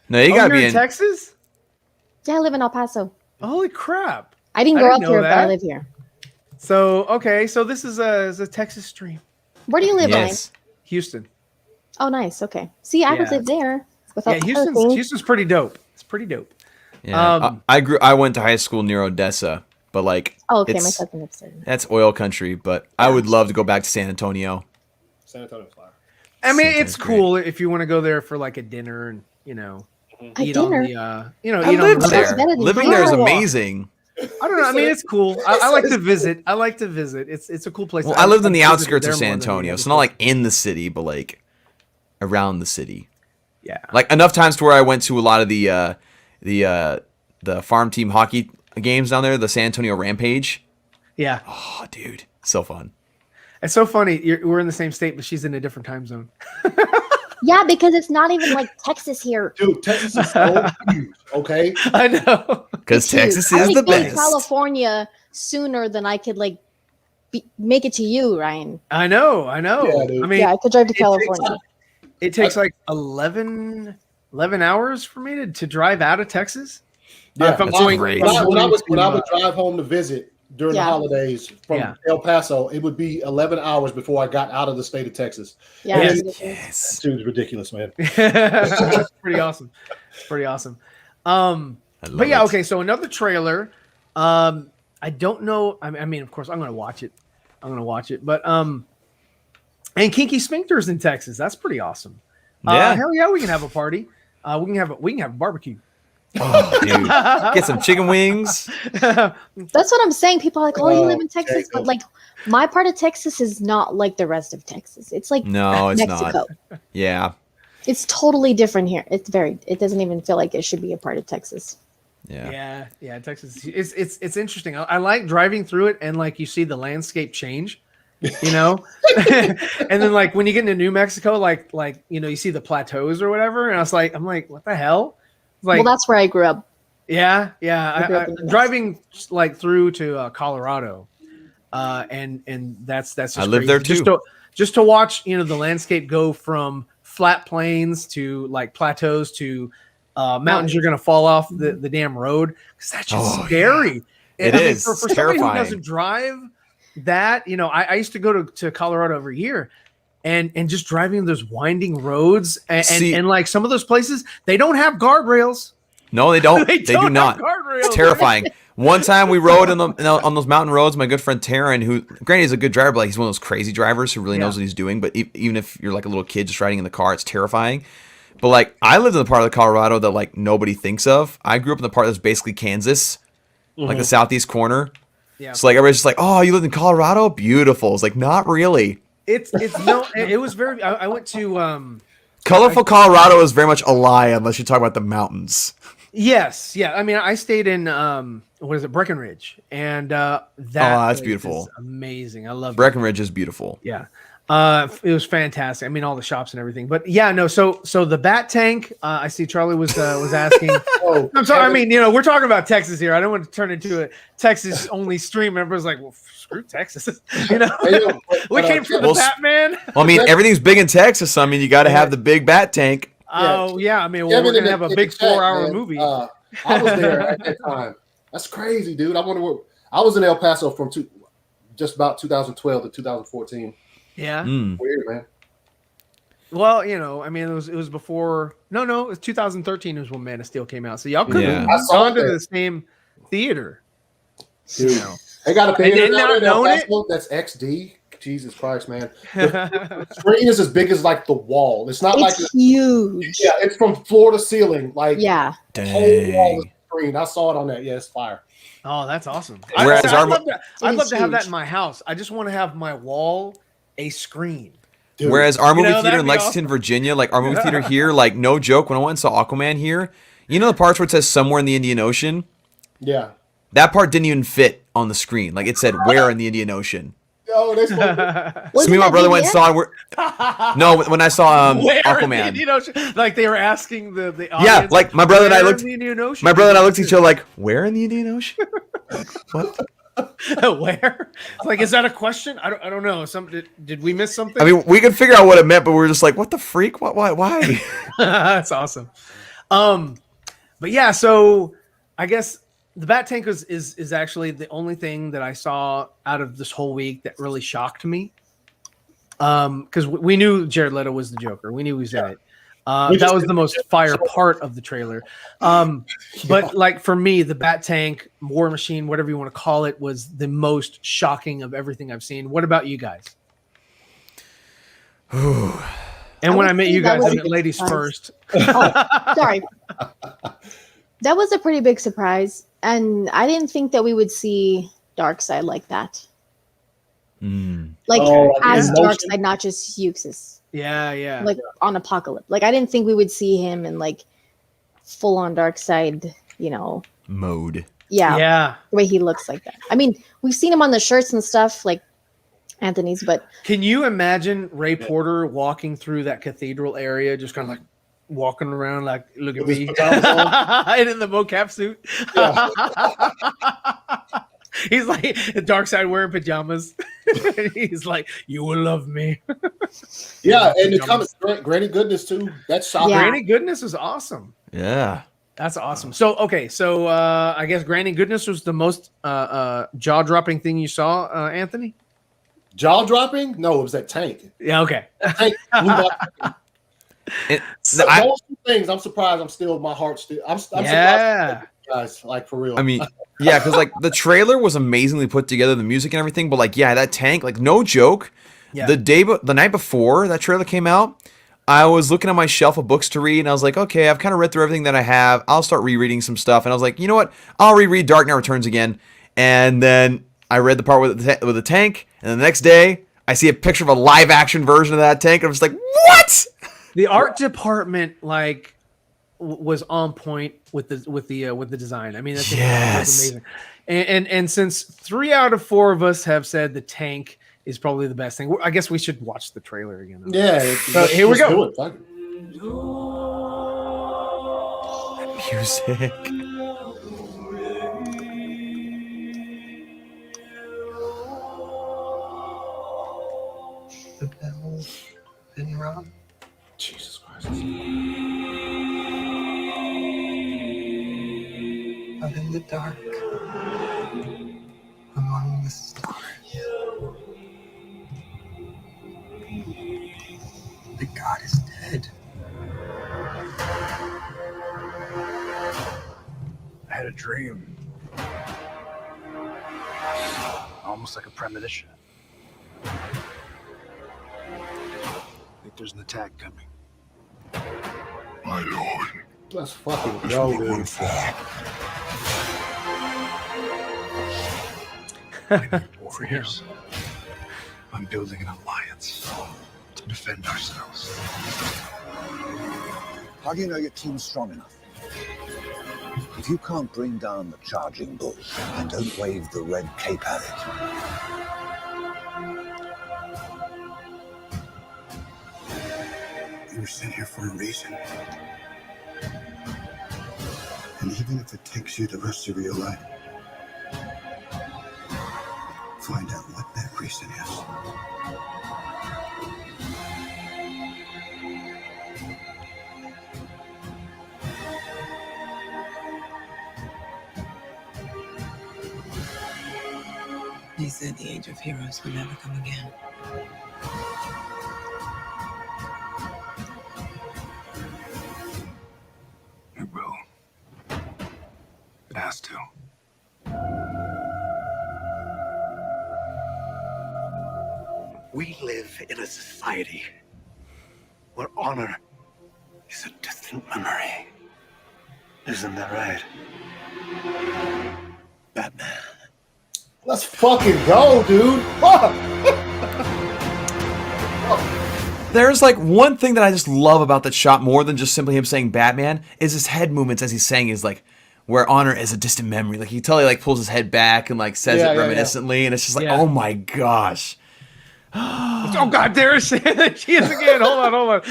no, you gotta be in Texas. Yeah, I live in El Paso. Holy crap! I didn't grow up here, but I live here. So this is a Texas stream. Where do you live, Ryan? Houston. Oh, nice. Okay. See, I would live there. Houston's pretty dope. It's pretty dope. Yeah, I went to high school near Odessa, but like, my cousin lives there. That's oil country. But I would love to go back to San Antonio. San Antonio's fire. I mean, it's cool if you want to go there for like a dinner and eat on the I lived there. Living there is amazing. I don't know. I mean, it's cool. I like to visit. I like to visit. It's a cool place. Well, I lived in the outskirts of San Antonio, so not like in the city, but like around the city. Yeah, like enough times to where I went to a lot of the farm team hockey games down there, the San Antonio Rampage. Yeah. Oh, dude, so fun. It's so funny. We're in the same state, but she's in a different time zone. Yeah, because it's not even like Texas here. Dude, Texas is so huge, okay? I know. Because Texas I is could the be in best. California sooner than I could like make it to you, Ryan. I know. Yeah, dude. I mean, Yeah, I could drive to California. It takes like 11 hours for me to drive out of Texas. Yeah, if I'm that's going, great. when I would drive home to visit during the Yeah. holidays from El Paso, it would be 11 hours before I got out of the state of Texas. Yeah, And it's Yes. Dude, it's ridiculous, man. It's pretty awesome. It's pretty awesome. But yeah, it. okay. So another trailer. I don't know. I mean, of course, I'm going to watch it. But and Kinky Sphincters in Texas. That's pretty awesome. Yeah. Hell yeah, we can have a party. We can have a barbecue. Oh, dude. Get some chicken wings. That's what I'm saying. People are like, "Oh, you live in Texas," Jacob. but like my part of Texas is not like the rest of Texas. It's like No, it's Mexico. not. Yeah. It's totally different here. It doesn't even feel like it should be a part of Texas. Yeah. Yeah. Texas. It's interesting. I like driving through it and like you see the landscape change. You know, and then like when you get into New Mexico, like you see the plateaus or whatever, and I'm like, what the hell? Like, Well, that's where I grew up. yeah. I grew up in New Mexico. Driving like through to Colorado, and that's just I lived crazy. there too. Just to watch, the landscape go from flat plains to like plateaus to mountains you're gonna fall off the damn road, because that's just scary. It is. For somebody terrifying. who doesn't drive that, I used to go to Colorado every year, and just driving those winding roads and like some of those places, they don't have guardrails. No, they don't. They They don't do not. have guardrails. It's terrifying. One time we rode on those mountain roads. My good friend Taryn, who granted he's a good driver, but like he's one of those crazy drivers who really knows what he's doing. But even if you're like a little kid just riding in the car, it's terrifying. But like I lived in the part of Colorado that like nobody thinks of. I grew up in the part that's basically Kansas, like the southeast corner. Yeah. So like everybody's just like, oh, you live in Colorado? Beautiful. It's like not really. It's no. It was very. I went to. Colorful Colorado is very much a lie unless you talk about the mountains. Yes. Yeah. I mean, I stayed in what is it, Breckenridge, and that that's place beautiful. is amazing. I love Breckenridge is beautiful. Yeah. It was fantastic. I mean, all the shops and everything. But yeah, no. So the Bat Tank. I see Charlie was asking. Oh, I'm sorry. I mean, we're talking about Texas here. I don't want to turn into a Texas only stream. Everybody's like, well, screw Texas. We came from the Batman. Well, I mean, everything's big in Texas. So, I mean, you got to have the big Bat Tank. Oh yeah. I mean, we're gonna have a big 4-hour movie. I was there at that time. That's crazy, dude. I wonder what I was in El Paso from just about 2012 to 2014. Yeah. Weird, man. Well, I mean, it was before. No, it was 2013 is when Man of Steel came out. So y'all could have gone to the same theater. Dude, they got a big and not known it. That's XD. Jesus Christ, man. The screen is as big as like the wall. It's not It's huge. Yeah, it's from floor to ceiling. Like Yeah. the whole wall is screen. I saw it on that. Yeah, it's fire. Oh, that's awesome. Whereas I'd love to have huge. that in my house. I just want to have my wall a screen. Dude. Whereas our movie theater that'd in be Lexington, awesome. Virginia, like our movie theater here, like no joke, when I went and saw Aquaman here, you know the parts where it says somewhere in the Indian Ocean? Yeah. That part didn't even fit on the screen. Like it said where in the Indian Ocean. Oh, that's So me and my brother went and saw it. No, when I saw Where in the Aquaman. Indian Ocean? Like they were asking the audience. Yeah, like my brother and I "Where looked. in the Indian Ocean?" My brother and I looked at each other like, where in the Indian Ocean? What? Where? Like, is that a question? I don't know. Did we miss something? I mean, we could figure out what it meant, but we were just like, what the freak? What? Why? That's awesome. But yeah, so I guess the Bat Tank is actually the only thing that I saw out of this whole week that really shocked me. Because we knew Jared Leto was the Joker. We knew he was in it. That was the most fire part of the trailer. But like for me, the Bat Tank, War Machine, whatever you want to call it, was the most shocking of everything I've seen. What about you guys? And when I met you guys, I met ladies first. Oh, sorry. That was a pretty big surprise. And I didn't think that we would see Darkseid like that. Like as Darkseid, not just Euxis. Yeah. Like on Apocalypse. Like I didn't think we would see him in like full on Darkseid, mode. Yeah. The way he looks like that. I mean, we've seen him on the shirts and stuff, like Anthony's, but can you imagine Ray Porter walking through that cathedral area, just kind of like walking around like, look at me, and in the mocap suit? Yeah. He's like Darkseid wearing pajamas. He's like, you will love me. Yeah, and the comics, Granny Goodness too. That's shocking. Yeah. Granny Goodness is awesome. Yeah. That's awesome. So I guess Granny Goodness was the most jaw-dropping thing you saw, Anthony? Jaw-dropping? No, it was that tank. Yeah, okay. Tank those two things, I'm surprised. My heart still. I'm surprised, guys. Like for real. I mean, yeah, because like the trailer was amazingly put together, the music and everything. But like, yeah, that tank, like, no joke. Yeah. The night before that trailer came out, I was looking at my shelf of books to read, and I was like, okay, I've kind of read through everything that I have. I'll start rereading some stuff, and I was like, you know what? I'll reread Dark Knight Returns again. And then I read the part with the tank, and then the next day I see a picture of a live action version of that tank, and I'm just like, what? The art department was on point with the design. I mean, that's amazing. And since 3 out of 4 of us have said the tank is probably the best thing, I guess we should watch the trailer again. Yeah. So here we go. Music. The devil's been wrong. Jesus Christ. Out in the dark, among the stars, the god is dead. I had a dream. Almost like a premonition. I think there's an attack coming. My lord. Let's fucking go, dude. Warriors. I'm building an alliance to defend ourselves. How do you know your team's strong enough? If you can't bring down the charging bush and don't wave the red cape at it. You were sent here for a reason. And even if it takes you the rest of your life, find out what that reason is. He said the age of heroes would never come again. It will. It has to. We live in a society where honor is a distant memory. Isn't that right? Batman. Let's fucking go, dude. Fuck. There's like one thing that I just love about that shot more than just simply him saying Batman is his head movements as he's saying is like where honor is a distant memory. Like he totally like pulls his head back and like says it reminiscently, and it's just like, oh my gosh. Oh God, there she is again. Hold on.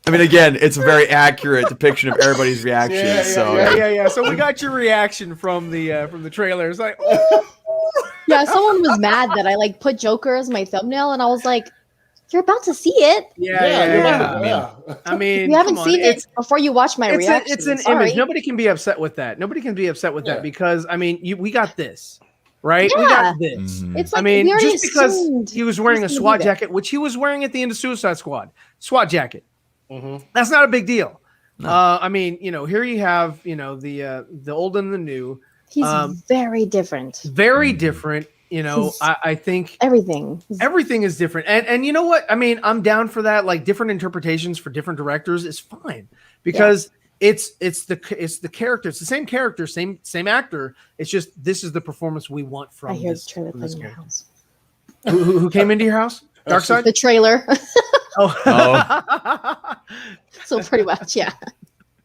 I mean, again, it's a very accurate depiction of everybody's reaction. Yeah. So we got your reaction from the trailer. It's like, yeah, someone was mad that I like put Joker as my thumbnail, and I was like, "You're about to see it." Yeah. I mean, you haven't seen it before you watch my reaction. It's an image. Nobody can be upset with that. That because I mean, we got this. Right? Yeah. We got this. It's like, I mean, just because he was wearing a SWAT jacket, which he was wearing at the end of Suicide Squad, SWAT jacket. That's not a big deal. No. I mean, here you have, the old and the new. He's very different. Very different. You know, I think everything is different. And you know what? I mean, I'm down for that. Like different interpretations for different directors is fine because it's the character. It's the same character, same actor. It's just this is the performance we want from. I hear this, the trailer from this playing in my character. house. Who came into your house? Dark Side? The trailer. Oh. So pretty much, yeah.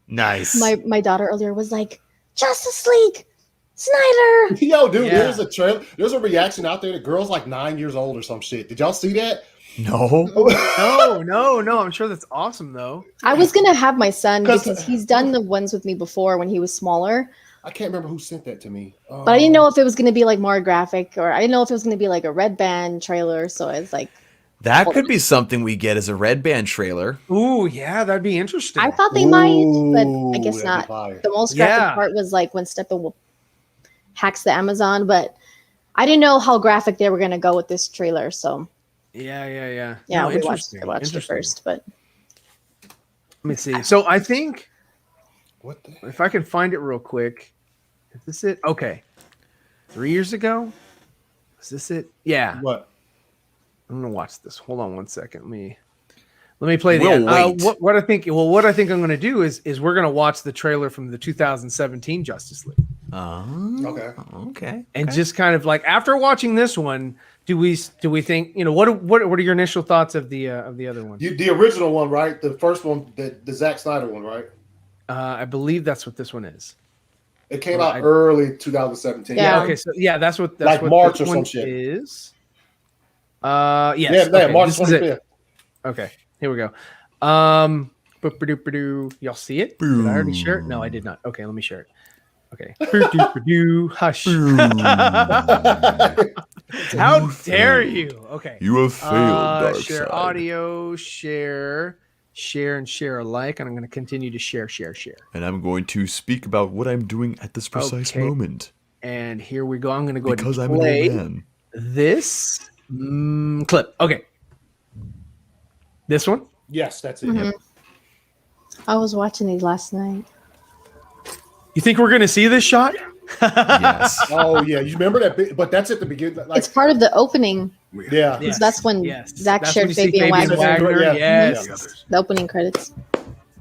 Nice. My daughter earlier was like, Justice League, Snyder. Yo, dude, there's a trailer. There's a reaction out there. The girl's like 9 years old or some shit. Did y'all see that? No. No. I'm sure that's awesome though. I was gonna have my son because he's done the ones with me before when he was smaller. I can't remember who sent that to me. But I didn't know if it was gonna be like more graphic, or I didn't know if it was gonna be like a Red Band trailer. So it's like that could be something we get as a Red Band trailer. Ooh, yeah, that'd be interesting. I thought they might, but I guess not. The most graphic part was like when Steppenwolf hacks the Amazon, but I didn't know how graphic they were gonna go with this trailer. So yeah. Yeah, No, I watched it first, but let me see. So I think what the if I can find it real quick. Is this it? Okay. 3 years ago? Is this it? Yeah. What? I'm gonna watch this. Hold on one second. Let me play We'll the wait. what I think. Well, what I think I'm gonna do is we're gonna watch the trailer from the 2017 Justice League. Okay. And just kind of like after watching this one, do we think, you know, what are your initial thoughts of the other one? The original one, right? The first one, the Zack Snyder one, right? I believe that's what this one is. It came out early 2017. Yeah. Okay. So yeah, that's what March this or some one shit is. Yes. Yeah, Okay, March this is it. 25th. Okay. Here we go. Y'all see it? Did I already share it? No, I did not. Okay, let me share it. Okay. Hush. How dare you? Okay. You have failed, share Darkseid. audio, share and share alike. And I'm going to continue to share. And I'm going to speak about what I'm doing at this precise moment. And here we go. I'm going to go Because ahead I'm and an play old man. this clip. Okay. This one? Yes, that's it. Mhm. I was watching these last night. You think we're going to see this shot? Yes. Oh yeah, you remember that? But that's at the beginning. Like, It's part of the opening. yeah. Because that's when Zach That's shared when you see Fabian Fabian Wagner. Wagner. Yeah. Yes. The opening credits.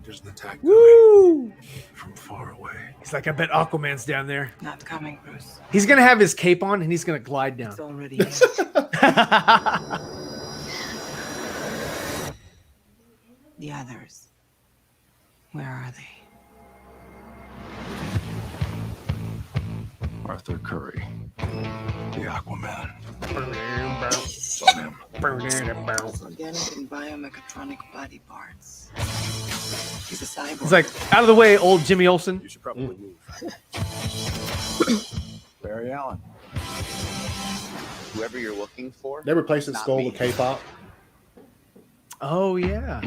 There's an attack Woo! from far away. He's like, I bet Aquaman's down there. Not coming, Bruce. He's going to have his cape on and he's going to glide down. It's already here. The others. Where are they? Arthur Curry, the Aquaman. It's on him. Organic and biomechatronic body parts. He's a cyborg. It's like, out of the way, old Jimmy Olsen. You should probably move. Barry Allen. Whoever you're looking for. They replaced the Not skull me. with K-pop Oh, yeah.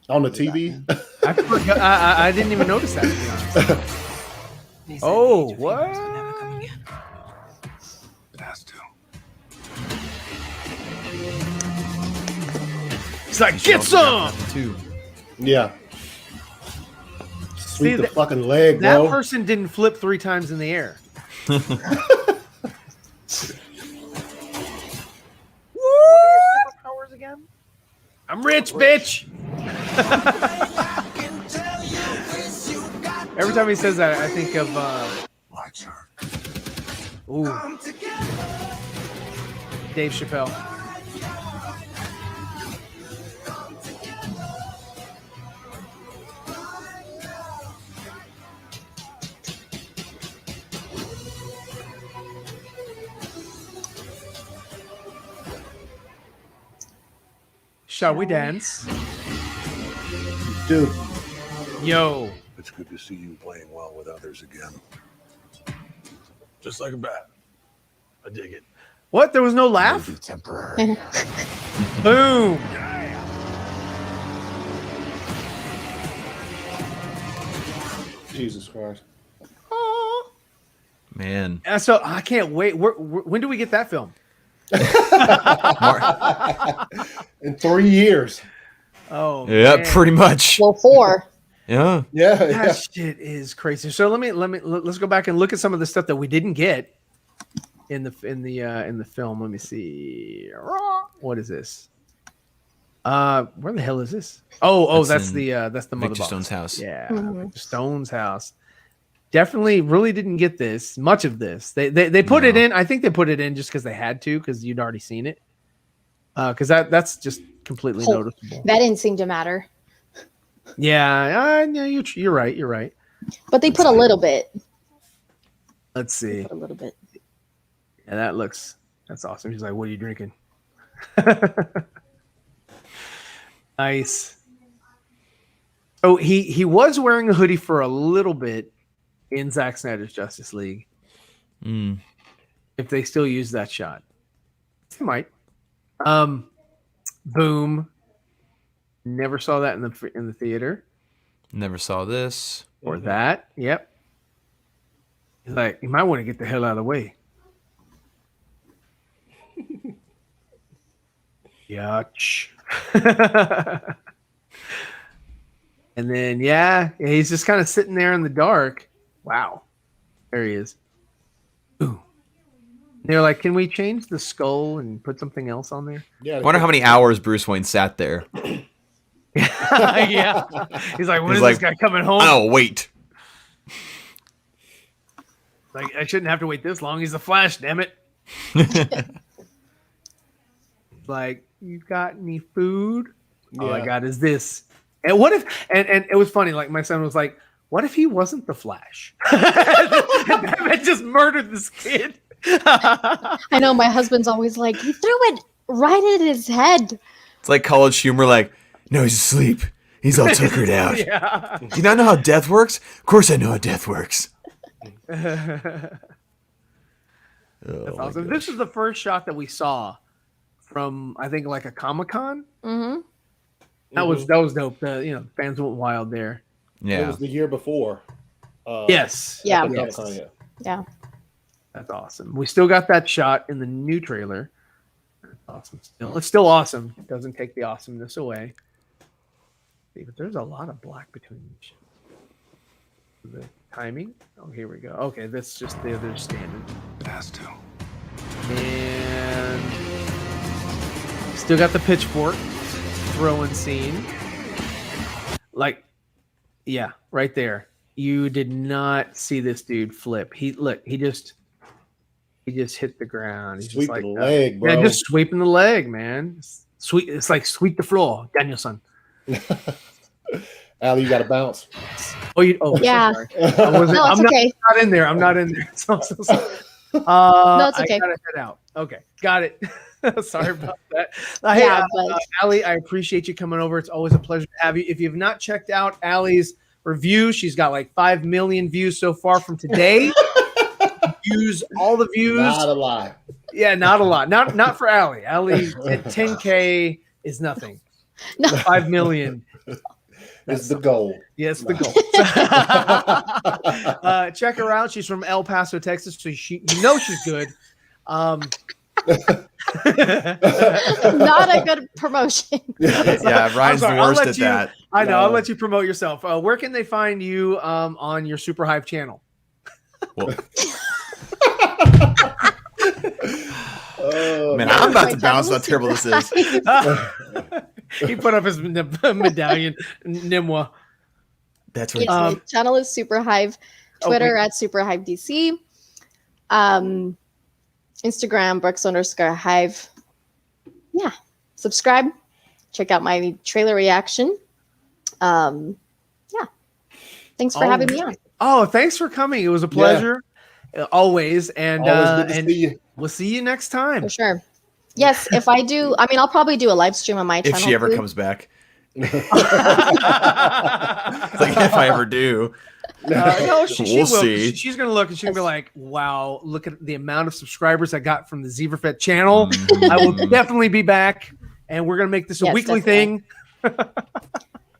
on the TV. I forgot. I didn't even notice that, to be honest. They said Oh, the age of what? heroes would never come again. It has to. He's like, get some! Too. Yeah. Sweep the that- fucking leg, That bro. person didn't flip 3 times in the air. Powers again? I'm rich, bitch. Every time he says that, I think of Lights are. ooh, Dave Chappelle. Shall we dance? Dude, Yo. It's good to see you playing well with others again. Just like a bat. I dig it. What? There was no laugh? Maybe temporary. Boom. Jesus Christ. Man. So I can't wait. When do we get that film? In 3 years. Oh, Yeah, man. pretty much. Well, 4. Yeah. Yeah. That shit is crazy. So let's go back and look at some of the stuff that we didn't get in the film. Let me see. What is this? Where the hell is this? That's the mother Victor box. Stone's house. Yeah, Mhm. Victor Stone's house. Definitely, really didn't get much of this. They put it in. I think they put it in just because they had to, because you'd already seen it. Because that's just completely noticeable. That didn't seem to matter. Yeah, you're right. You're right. But they put a little bit. Let's see. A little bit. Yeah, that's awesome. He's like, "What are you drinking?" Nice. Oh, he was wearing a hoodie for a little bit in Zack Snyder's Justice League. If they still use that shot, they might. Boom. Never saw that in the theater. Never saw this or that. Yep. He's like, you might want to get the hell out of the way. Yatch. And then, he's just kind of sitting there in the dark. Wow. There he is. Ooh. They're like, can we change the skull and put something else on there? Yeah. I wonder how many hours Bruce Wayne sat there. Yeah. He's like, when is this guy coming home? Oh, wait. Like, I shouldn't have to wait this long. He's the Flash, damn it. Like, you got any food? Yeah. All I got is this. And what if, and it was funny, like my son was like, what if he wasn't the Flash? Batman just murdered this kid. I know, my husband's always like, he threw it right at his head. It's like college humor, like, no, he's asleep. He's all tuckered out. Yeah. Do you not know how death works? Of course I know how death works. That's awesome. This is the first shot that we saw from, I think, like a Comic-Con. Mm-hmm. That was dope. Fans went wild there. Yeah, it was the year before. Yes. Yeah. Yeah. That's awesome. We still got that shot in the new trailer. That's awesome. It's still awesome. It doesn't take the awesomeness away. See, but there's a lot of black between each. The timing. Oh, here we go. Okay, that's just the other standard. It has to. And still got the pitchfork throwing scene. Like, yeah, right there. You did not see this dude flip. He just hit the ground. He's Sweep just like the leg, bro. Yeah, just sweeping the leg, man. Sweet. It's like sweep the floor, Danielson. Allie, you got to bounce. Yeah. I'm okay. not in there. I'm not in there. So sorry. No, it's okay. I gotta head out. Okay, got it. Sorry about that. Allie, I appreciate you coming over. It's always a pleasure to have you. If you've not checked out Allie's review, she's got like 5 million views so far from today. Use all the views. Not a lot. Yeah, not a lot. Not for Allie. Allie at 10K is nothing. No. 5 million. That's the goal. Yes, the goal. Check her out. She's from El Paso, Texas, so she's good. Not a good promotion. Yeah, Ryan's the worst at that. I know. I'll let you promote yourself. Where can they find you on your Super Hive channel? Well, man, I'm about to bounce how terrible this is. He put up his medallion, Nimwa. That's right. My channel is Super Hive. Twitter at Super Hive DC. Instagram Brooks_Hive. Yeah. Subscribe. Check out my trailer reaction. Yeah. Thanks for having me on. Oh, thanks for coming. It was a pleasure. Always. And, Always good to see you. We'll see you next time. For sure. Yes, if I do, I'll probably do a live stream on my channel. If she ever comes back. Like, if I ever do. No, she will. See. She's going to look and she's going to be like, wow, look at the amount of subscribers I got from the Zeeverfett channel. I will definitely be back. And we're going to make this a weekly thing.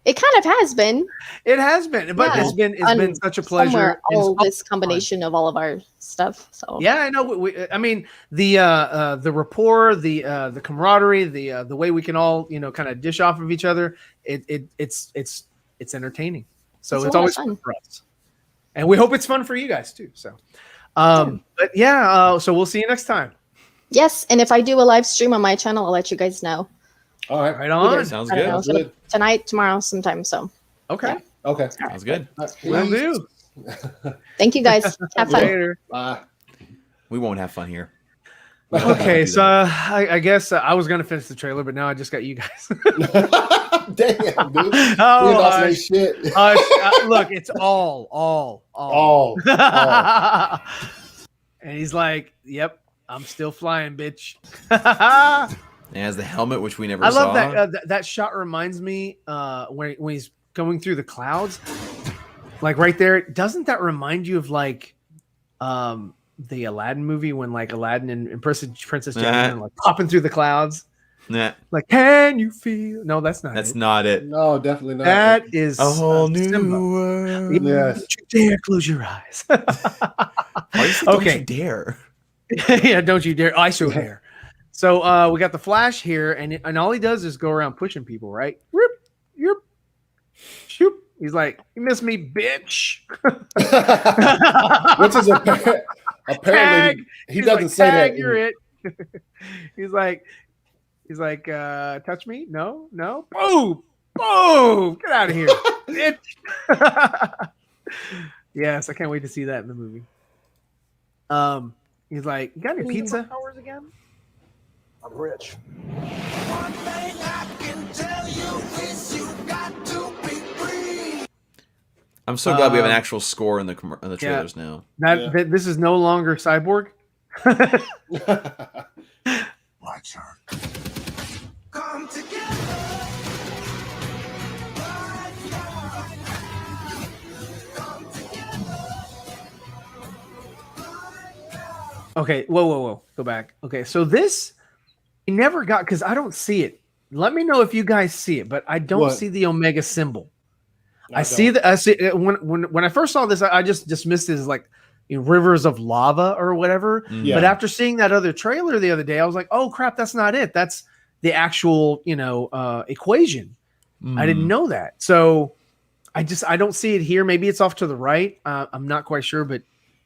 It kind of has been. It has been, but it's been such a pleasure. All this combination of all of our stuff. So yeah, I know. I mean, the rapport, the camaraderie, the way we can all kind of dish off of each other. It's entertaining. So it's always fun for us, and we hope it's fun for you guys too. So, But yeah, so we'll see you next time. Yes, and if I do a live stream on my channel, I'll let you guys know. All right. Right on. Sounds I don't know, good. tonight, tomorrow, sometime. So Okay. Yeah. Okay. Sounds good. Will do. Thank you guys. Have fun. Later. Bye. We won't have fun here. Okay, so I guess I was gonna finish the trailer, but now I just got you guys. Damn, dude. Oh, We lost any shit. Look, it's all. And he's like, "Yep, I'm still flying, bitch." It has the helmet, which we never I saw. love that. That shot reminds me when he's going through the clouds, like right there. Doesn't that remind you of like the Aladdin movie when like Aladdin and Princess Jasmine like popping through the clouds? Nah. Like, can you feel? No, that's not. That's not it. No, definitely not. That is a whole new Simba. world. Yes. Don't you dare close your eyes. Don't you dare. Yeah, don't you dare. I so dare. So we got the Flash here, and all he does is go around pushing people, right? Yep. Shoop. He's like, you miss me, bitch. Which is apparently he doesn't say that. You're it. He's like, touch me? No. Boom. Get out of here, bitch. Yes, I can't wait to see that in the movie. He's like, you got any pizza? Hours again? I'm rich. One thing I can tell you is you got to be free. I'm so glad we have an actual score in the trailers now. That this is no longer Cyborg. My turn. Come together. Okay, whoa. Go back. Okay, so this he never got because I don't see it. Let me know if you guys see it, but I don't see the Omega symbol. I see it when I first saw this, I just dismissed it as like rivers of lava or whatever. Yeah. But after seeing that other trailer the other day, I was like, oh crap, that's not it. That's the actual equation. I didn't know that. So I don't see it here. Maybe it's off to the right. I'm not quite sure, but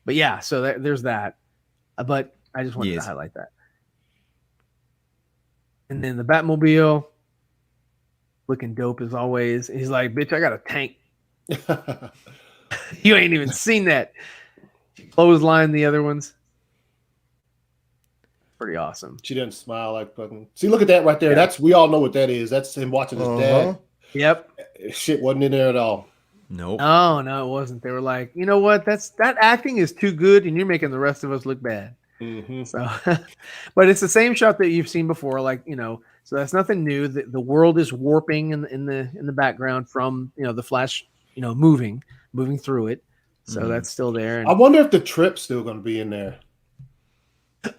yeah. So there's that. But I just wanted to highlight that. And then the Batmobile, looking dope as always. He's like, bitch, I got a tank. You ain't even seen that. Clothesline the other ones. Pretty awesome. She doesn't smile like fucking. See, look at that right there. Yeah. We all know what that is. That's him watching his dad. Yep. Shit wasn't in there at all. Nope. Oh, no, it wasn't. They were like, you know what? That acting is too good, and you're making the rest of us look bad. Mm-hmm. So, but it's the same shot that you've seen before. Like, so that's nothing new. The world is warping in the background from the Flash, moving through it. So that's still there. And, I wonder if the trip's still going to be in there.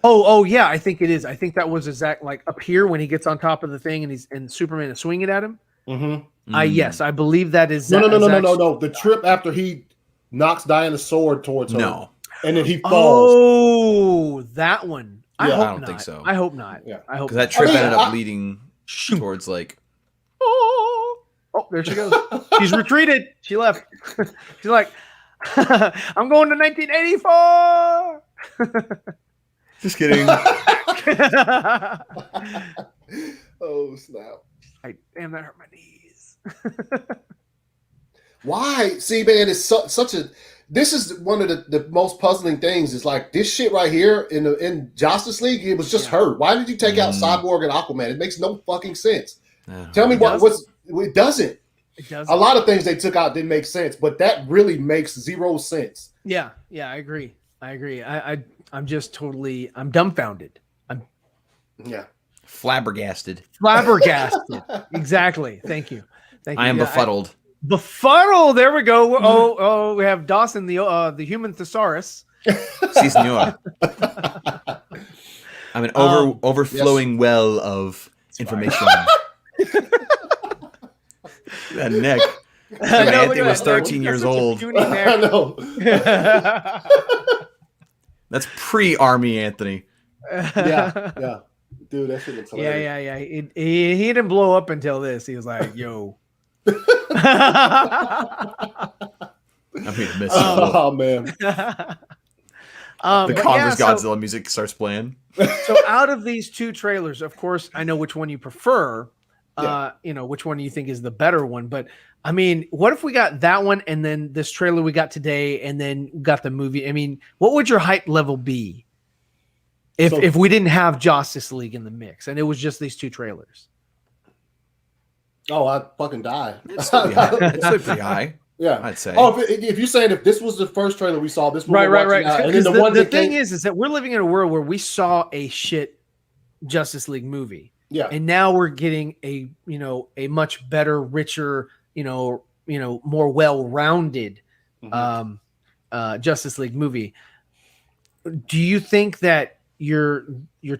Oh yeah, I think it is. I think that was exact like up here when he gets on top of the thing and Superman is swinging at him. Mm-hmm. Yes, I believe that is. No. The trip after he knocks Diana's sword towards her. No. And then he falls. Oh, that one. Yeah, I don't think so. I hope not. Yeah. I hope because that trip ended up leading towards like. Oh, there she goes. She's retreated. She left. She's like, I'm going to 1984. Just kidding. Oh snap! Damn, that hurt my knees. Why? See, man, it's such a. This is one of the most puzzling things. Is like this shit right here in Justice League. It was just her. Why did you take out Cyborg and Aquaman? It makes no fucking sense. Tell me what's it doesn't. It doesn't. A lot of things they took out didn't make sense, but that really makes zero sense. Yeah, I agree. I'm just totally. I'm dumbfounded. Flabbergasted. Exactly. Thank you. I am befuddled. Befuddled. There we go. Oh, we have Dawson, the human thesaurus. Si, senor. I'm an overflowing well of information. That neck. Anthony was 13 years old. I know. That's pre-Army Anthony. Yeah. Dude, that shit looks hilarious. Yeah. He didn't blow up until this. He was like, yo. I mean, miss oh man. The Congress Godzilla music starts playing. So out of these two trailers, of course, I know which one you prefer. You know, which one you think is the better one. But I mean, what if we got that one and then this trailer we got today and then got the movie? I mean, what would your hype level be if we didn't have Justice League in the mix and it was just these two trailers? Oh, I'd fucking die. It's still pretty high. Yeah, I'd say. Oh, if you're saying if this was the first trailer we saw, this right. Now, and then the thing is that we're living in a world where we saw a shit Justice League movie. Yeah. And now we're getting a much better, richer, more well-rounded Justice League movie. Do you think that your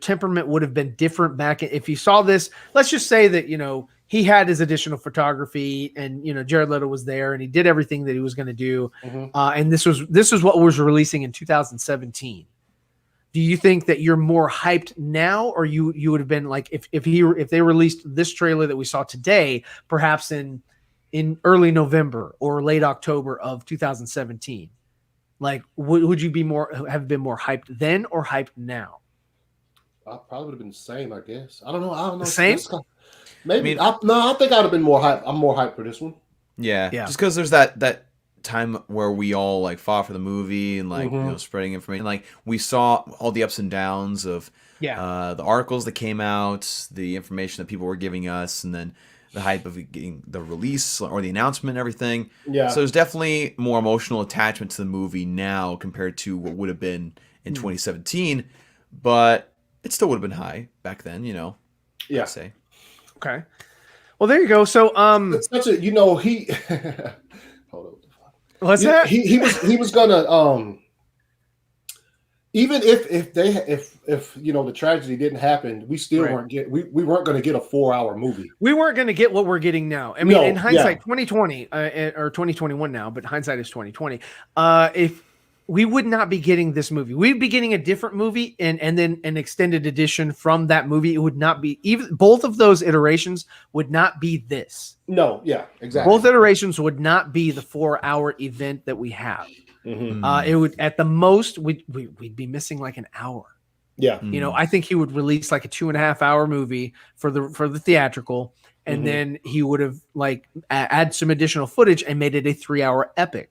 temperament would have been different back if you saw this? Let's just say that, he had his additional photography and, Jared Leto was there and he did everything that he was going to do. And this was what was releasing in 2017. Do you think that you're more hyped now, or you would have been like if they released this trailer that we saw today, perhaps in early November or late October of 2017? Like, would you have been more hyped then or hyped now? I probably would have been the same, I guess. I don't know. The same? Maybe. I think I'd have been more hyped. I'm more hyped for this one. Yeah. Just because there's that time where we all like fought for the movie and like spreading information, like we saw all the ups and downs of the articles that came out, the information that people were giving us, and then the hype of getting the release or the announcement and everything. So there's definitely more emotional attachment to the movie now compared to what would have been in 2017, but it still would have been high back then, I'd say. Okay, well there you go. So it's such a he hold on. What's that? He was gonna even if the tragedy didn't happen, we still weren't gonna get a 4-hour movie. We weren't gonna get what we're getting now. I mean, in hindsight, 2020 or 2021 now, but hindsight is 2020. If we would not be getting this movie, we'd be getting a different movie and then an extended edition from that movie. It would not be even both of those iterations would not be this. No, yeah, exactly. Both iterations would not be the 4-hour event that we have. It would at the most we'd be missing like an hour. Yeah, I think he would release like a 2.5-hour movie for the theatrical, and then he would have like add some additional footage and made it a 3-hour epic.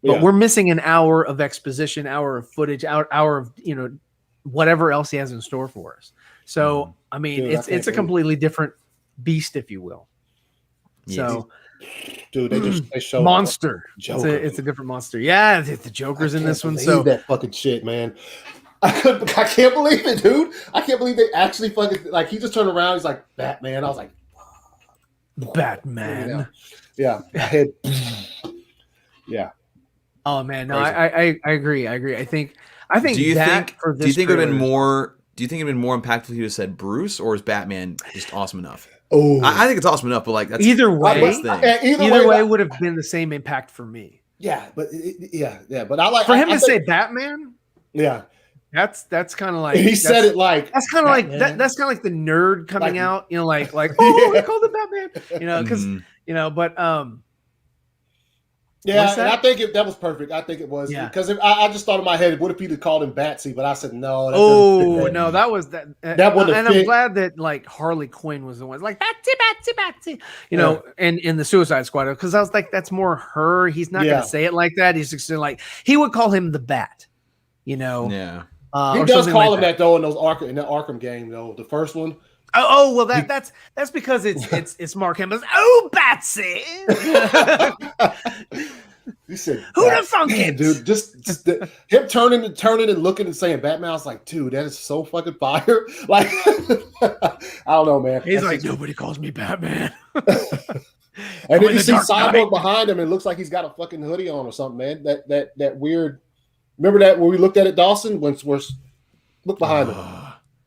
But we're missing an hour of exposition, hour of footage, hour of whatever else he has in store for us. So I mean, it's a completely different beast, if you will. So, dude, they show monster. It's a different monster. Yeah, the Joker's in this one. So that fucking shit, man. I can't believe it, dude. I can't believe they actually fucking like. He just turned around. He's like Batman. I was like, Batman. Yeah. Yeah. Oh man, no, I agree. I think. Do you think it would have been more? Do you think it would have been more impactful if you had said Bruce, or is Batman just awesome enough? Oh, I think it's awesome enough, but like that's either way, either way would have been the same impact for me. Yeah, but but I like for him to say Batman. Yeah, that's kind of like he said it like that's kind of like that's kind of like the nerd coming out, like oh, they called it Batman, because but yeah, and I think that was perfect. I think it was because I just thought in my head, what if he'd called him Batsy? But I said no. That was that. That wouldn't and fit. I'm glad that like Harley Quinn was the one like Batsy, and in the Suicide Squad, because I was like, that's more her. He's not going to say it like that. He's just like he would call him the Bat, Yeah. He does call him that though in the Arkham game though, the first one. Oh well, that's because it's Mark Hamill's. Oh, Batsy. He said, "Who the fuck it, dude?" Just him turning and looking and saying Batman. I was like, dude, that is so fucking fire. Like, I don't know, man. He's like, nobody calls me Batman. And then you see Cyborg behind him, and it looks like he's got a fucking hoodie on or something, man. That weird. Remember that when we looked at it, Dawson? Look behind him.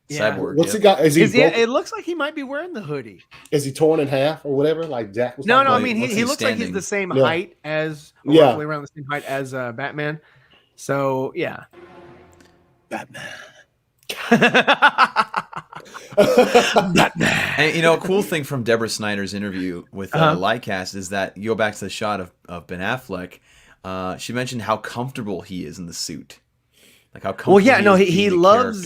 Cyborg. What's he got? It looks like he might be wearing the hoodie. Is he torn in half or whatever? Like Jack was. No. I mean, he looks like he's the same height as, roughly around the same height as Batman. So yeah, Batman. Batman. And a cool thing from Deborah Snyder's interview with Lightcast is that you go back to the shot of Ben Affleck. She mentioned how comfortable he is in the suit. Like how comfortable he loves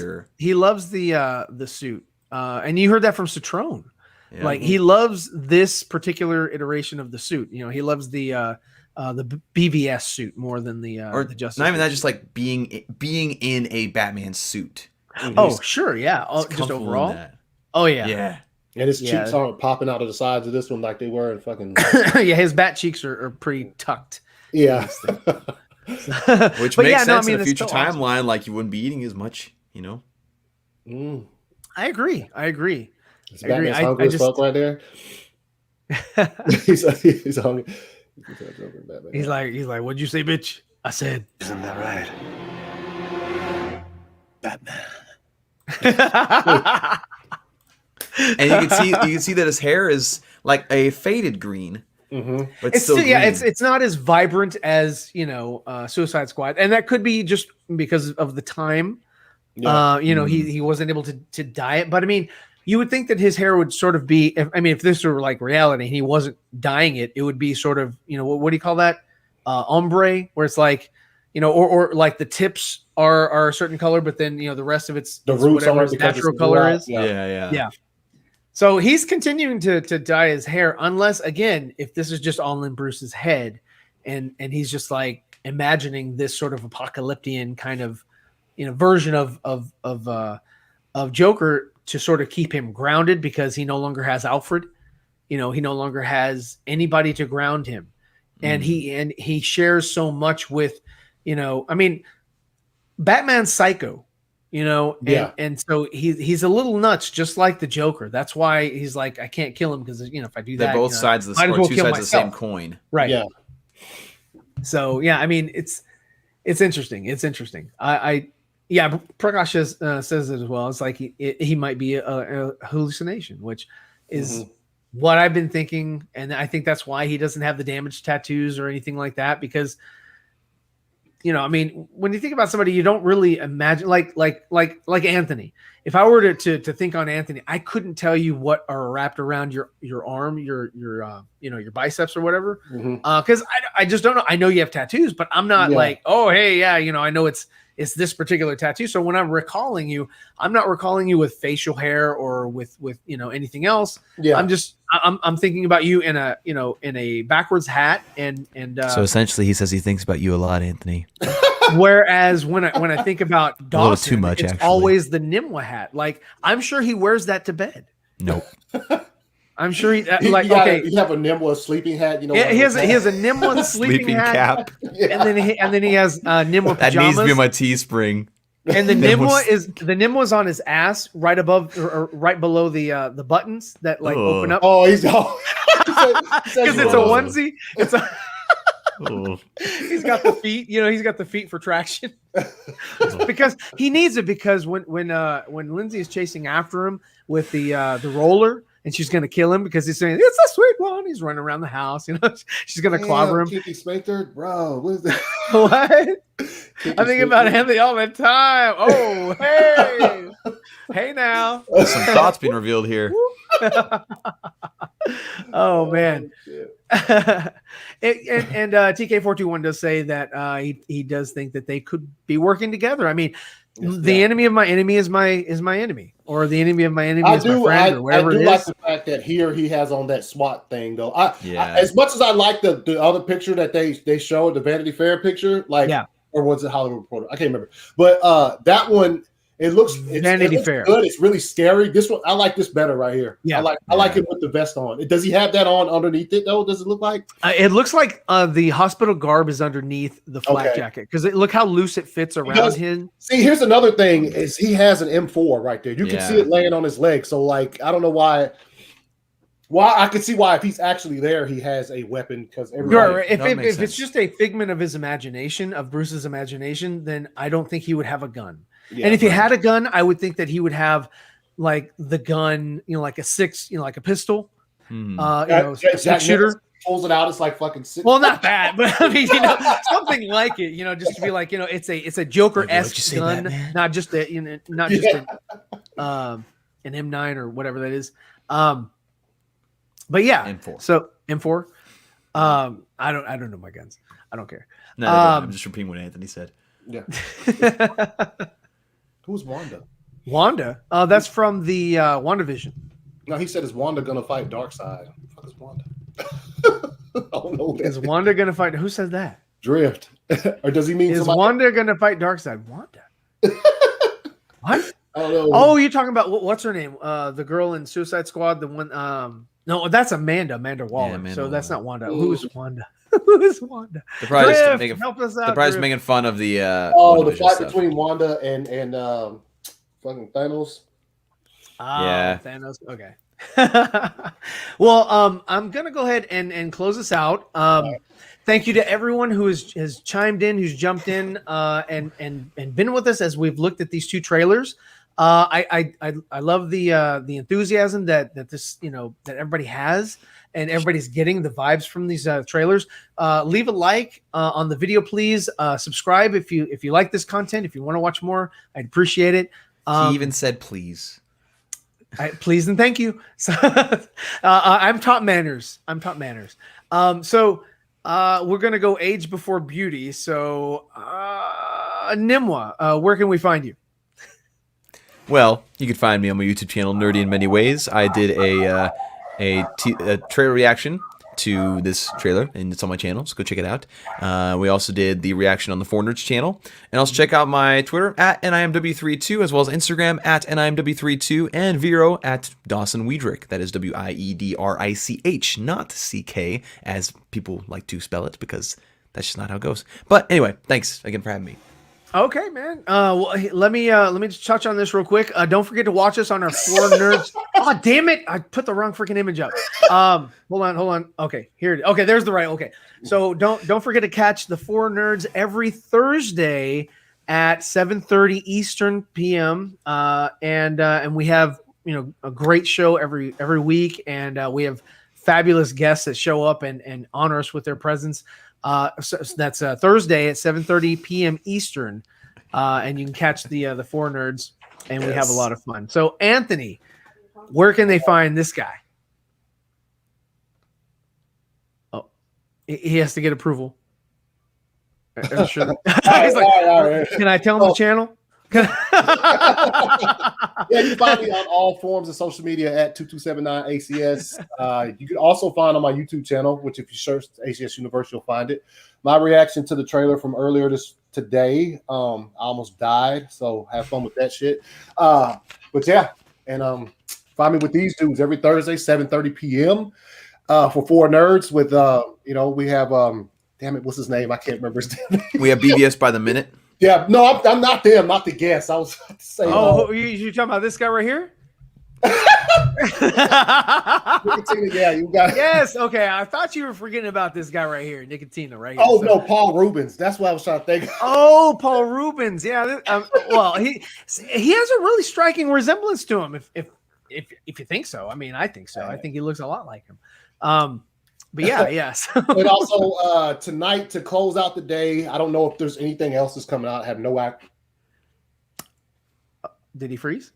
the suit. And you heard that from Citrone. Yeah. Like he loves this particular iteration of the suit. You know, he loves the BVS suit more than the Justice. Not even League that, just like being in a Batman suit. Oh, sure, yeah. Oh, just overall. Oh yeah, yeah. And his cheeks aren't popping out of the sides of this one like they were in fucking. Yeah, his bat cheeks are pretty tucked. Yeah. Which makes sense in a future timeline. Awesome. Like you wouldn't be eating as much, you know. I agree. It's Batman's hungry as fuck right there. he's hungry. He's like, what'd you say, bitch? I said, isn't that right, Batman? And you can see that his hair is like a faded green. But it's still green. It's not as vibrant as Suicide Squad, and that could be just because of the time. He wasn't able to dye it, but I mean, you would think that his hair would sort of be. If this were like reality, and he wasn't dyeing it, it would be sort of what do you call that? Ombre, where it's like or like the tips are a certain color, but then the rest of it's roots whatever his natural color is. Yeah. So he's continuing to dye his hair, unless again, if this is just all in Bruce's head, and he's just like imagining this sort of apocalyptic kind of version of Joker to sort of keep him grounded, because he no longer has Alfred. He no longer has anybody to ground him, and he shares so much with Batman's psycho. And so he's a little nuts, just like the Joker. That's why he's like, I can't kill him, because if I do that, they're both sides of the two sides of the same coin, right? Yeah. So it's interesting. It's interesting. Prakash says it as well. It's like he might be a hallucination, which is what I've been thinking, and I think that's why he doesn't have the damaged tattoos or anything like that, because. When you think about somebody, you don't really imagine like Anthony. If I were to think on Anthony, I couldn't tell you what are wrapped around your arm, your biceps or whatever, because I just don't know. I know you have tattoos, but I'm not like, oh hey, yeah, I know it's this particular tattoo. So when I'm recalling you, I'm not recalling you with facial hair or with anything else. Yeah, I'm thinking about you in a backwards hat and so essentially he says he thinks about you a lot, Anthony. Whereas when I think about Dawson, too much, it's actually. always the Nimwa hat. Like I'm sure he wears that to bed. Nope. I'm sure he you have a Nimwa sleeping hat. He has a Nimwa sleeping hat cap, and then he has Nimwa pajamas. That needs to be my Teespring. And the Nimwa's on his ass, right above or right below the buttons that like open up. Oh, he's because it's a onesie. It's a. He's got the feet. He's got the feet for traction. Because he needs it. Because when Lindsay is chasing after him with the roller, and she's gonna kill him because he's saying it's a sweet one. He's running around the house. She's gonna clobber him. Kiki Spector, bro. What is that? What? I think about Anthony all the time. Oh, hey, hey now. Some thoughts being revealed here. Oh man. and TK421 does say that he does think that they could be working together. I mean, the enemy of my enemy is my enemy, or the enemy of my enemy is my friend, or whatever it is. I do like the fact that here he has on that SWAT thing, though. I as much as I like the other picture that they showed, the Vanity Fair picture, or was it Hollywood Reporter? I can't remember. But that one, it looks Vanity Fair good. It's really scary. This one, I like this better right here. Yeah, I like it with the vest on. Does he have that on underneath it though? Does it look like? It looks like the hospital garb is underneath the flak jacket, because look how loose it fits around him. See, here's another thing: is he has an M4 right there. You can see it laying on his leg. So like, I don't know why. Well, I can see why if he's actually there, he has a weapon, because if it's just a figment of his imagination, of Bruce's imagination, then I don't think he would have a gun. Yeah, and if he had a gun, I would think that he would have like the gun, like a like a pistol, six shooter. Pulls it out, it's like fucking six. Well, not that, but I mean, something like it, just to be like, it's a Joker-esque gun, not just an M9 or whatever that is. But yeah, M4. So M4. I don't know my guns. I don't care. No, I'm just repeating what Anthony said. Yeah. Who's Wanda? Wanda. That's from the WandaVision. No, he said, "Is Wanda gonna fight Darkseid?" What the fuck is Wanda? I don't know. Is Wanda gonna fight? Who said that? Drift, or does he mean? Is Wanda gonna fight Darkseid? Wanda. What? I don't know. Oh, you're talking about what's her name? The girl in Suicide Squad. The one. No, that's Amanda Waller. Amanda so that's not Wanda. Ooh. Who is Wanda? Who is Wanda? They're probably just Drift, making, help us out. they're probably just Drift. making fun of the. the WandaVision fight stuff. between Wanda and fucking Thanos. Yeah. Thanos. Okay. Well, I'm gonna go ahead and close this out. Thank you to everyone who has chimed in, who's jumped in, and been with us as we've looked at these two trailers. I love the enthusiasm that this that everybody has, and everybody's getting the vibes from these trailers. Leave a like on the video, please. Subscribe if you like this content. If you want to watch more, I'd appreciate it. He even said please. Please and thank you. So, I'm top manners. So we're gonna go age before beauty. So Nimwa, where can we find you? Well, you can find me on my YouTube channel, Nerdy in Many Ways. I did a trailer reaction to this trailer, and it's on my channel, so go check it out. We also did the reaction on the 4Nerds channel, and also check out my Twitter at NIMW32, as well as Instagram at NIMW32, and Vero at Dawson Weidrich. That is Wiedrich, not CK, as people like to spell it, because that's just not how it goes. But anyway, thanks again for having me. Okay, man. Well, let me just touch on this real quick. Don't forget to watch us on our 4Nerds. Oh, damn it! I put the wrong freaking image up. Hold on. Okay, here it is. Okay, there's the right. Okay, so don't forget to catch the 4Nerds every Thursday at 7:30 Eastern PM. And we have a great show every week, and we have fabulous guests that show up and honor us with their presence. So that's Thursday at 7:30 p.m. Eastern, and you can catch the 4Nerds, and we have a lot of fun. So, Anthony, where can they find this guy? Oh, he has to get approval. I'm sure He's like, all right. Can I tell him the channel? Yeah, you can find me on all forms of social media at 2279ACS. You can also find on my YouTube channel, which if you search ACS Universe, you'll find it. My reaction to the trailer from earlier today, I almost died, so have fun with that shit. But yeah, and find me with these dudes every Thursday, 7:30 p.m. For 4Nerds with we have damn it, what's his name? I can't remember his name. We have BBS by the minute. Yeah, no, I'm not them, not the guest. I was about to say. Oh, you talking about this guy right here? Yeah, you got it. Yes. Okay, I thought you were forgetting about this guy right here, Nicotina, right here. Oh no, Paul Rubens. That's what I was trying to think. Oh, Paul Rubens. Yeah. Well, he has a really striking resemblance to him. If you think so, I mean, I think so. I think he looks a lot like him. But yeah, yes. And also tonight to close out the day, I don't know if there's anything else that's coming out. I have no idea. Did he freeze?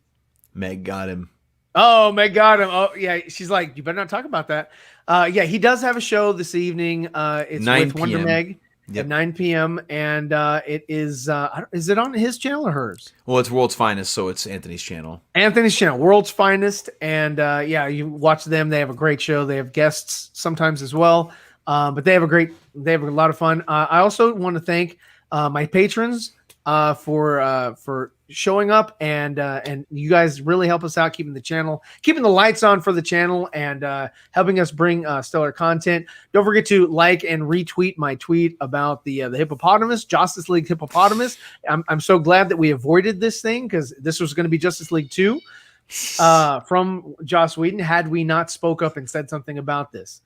Meg got him. Oh, Meg got him. Oh, yeah. She's like, you better not talk about that. Yeah, he does have a show this evening. It's 9 with Wonder p.m. Meg Yep. at 9 p.m. And it is it on his channel or hers? Well, it's World's Finest, so it's Anthony's channel. Anthony's channel, World's Finest. And yeah, you watch them. They have a great show. They have guests sometimes as well. But they have a lot of fun. I also want to thank my patrons for showing up, and you guys really help us out keeping the lights on for the channel, and helping us bring stellar content. Don't forget to like and retweet my tweet about the hippopotamus, Justice League hippopotamus. I'm so glad that we avoided this thing, because this was going to be Justice League 2 from Joss Whedon had we not spoke up and said something about this.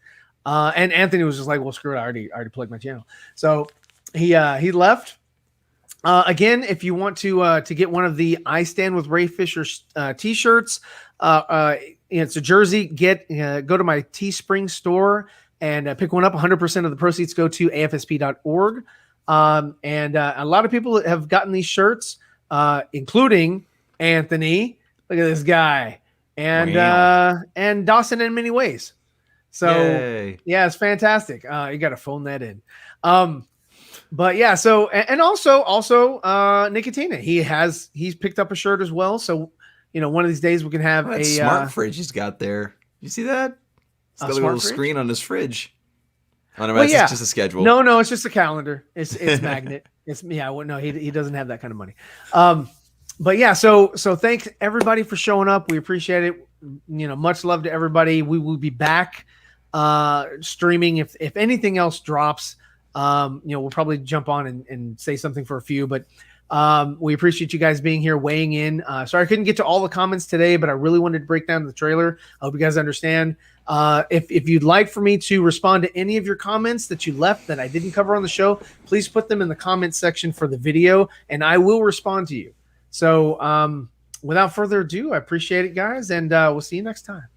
And Anthony was just like, well, screw it, I already plugged my channel. So he left. Again, if you want to get one of the I Stand with Ray Fisher t-shirts, it's a jersey. Go to my Teespring store and pick one up. 100% of the proceeds go to afsp.org. And a lot of people have gotten these shirts, including Anthony. Look at this guy, and and Dawson in many ways. So Yay. yeah, it's fantastic. You got to phone that in. But yeah, so and also Nicotina, he's picked up a shirt as well. So one of these days we can have that a smart fridge he's got there. You see that? He's got a little screen on his fridge. Oh no, it's just a schedule. No, it's just a calendar. It's magnet. He doesn't have that kind of money. But yeah, so thanks everybody for showing up. We appreciate it. Much love to everybody. We will be back streaming if anything else drops. We'll probably jump on and say something for a few, but we appreciate you guys being here, weighing in. Sorry I couldn't get to all the comments today, but I really wanted to break down the trailer. I hope you guys understand. If you'd like for me to respond to any of your comments that you left that I didn't cover on the show, please put them in the comment section for the video, and I will respond to you. So without further ado, I appreciate it, guys, and we'll see you next time.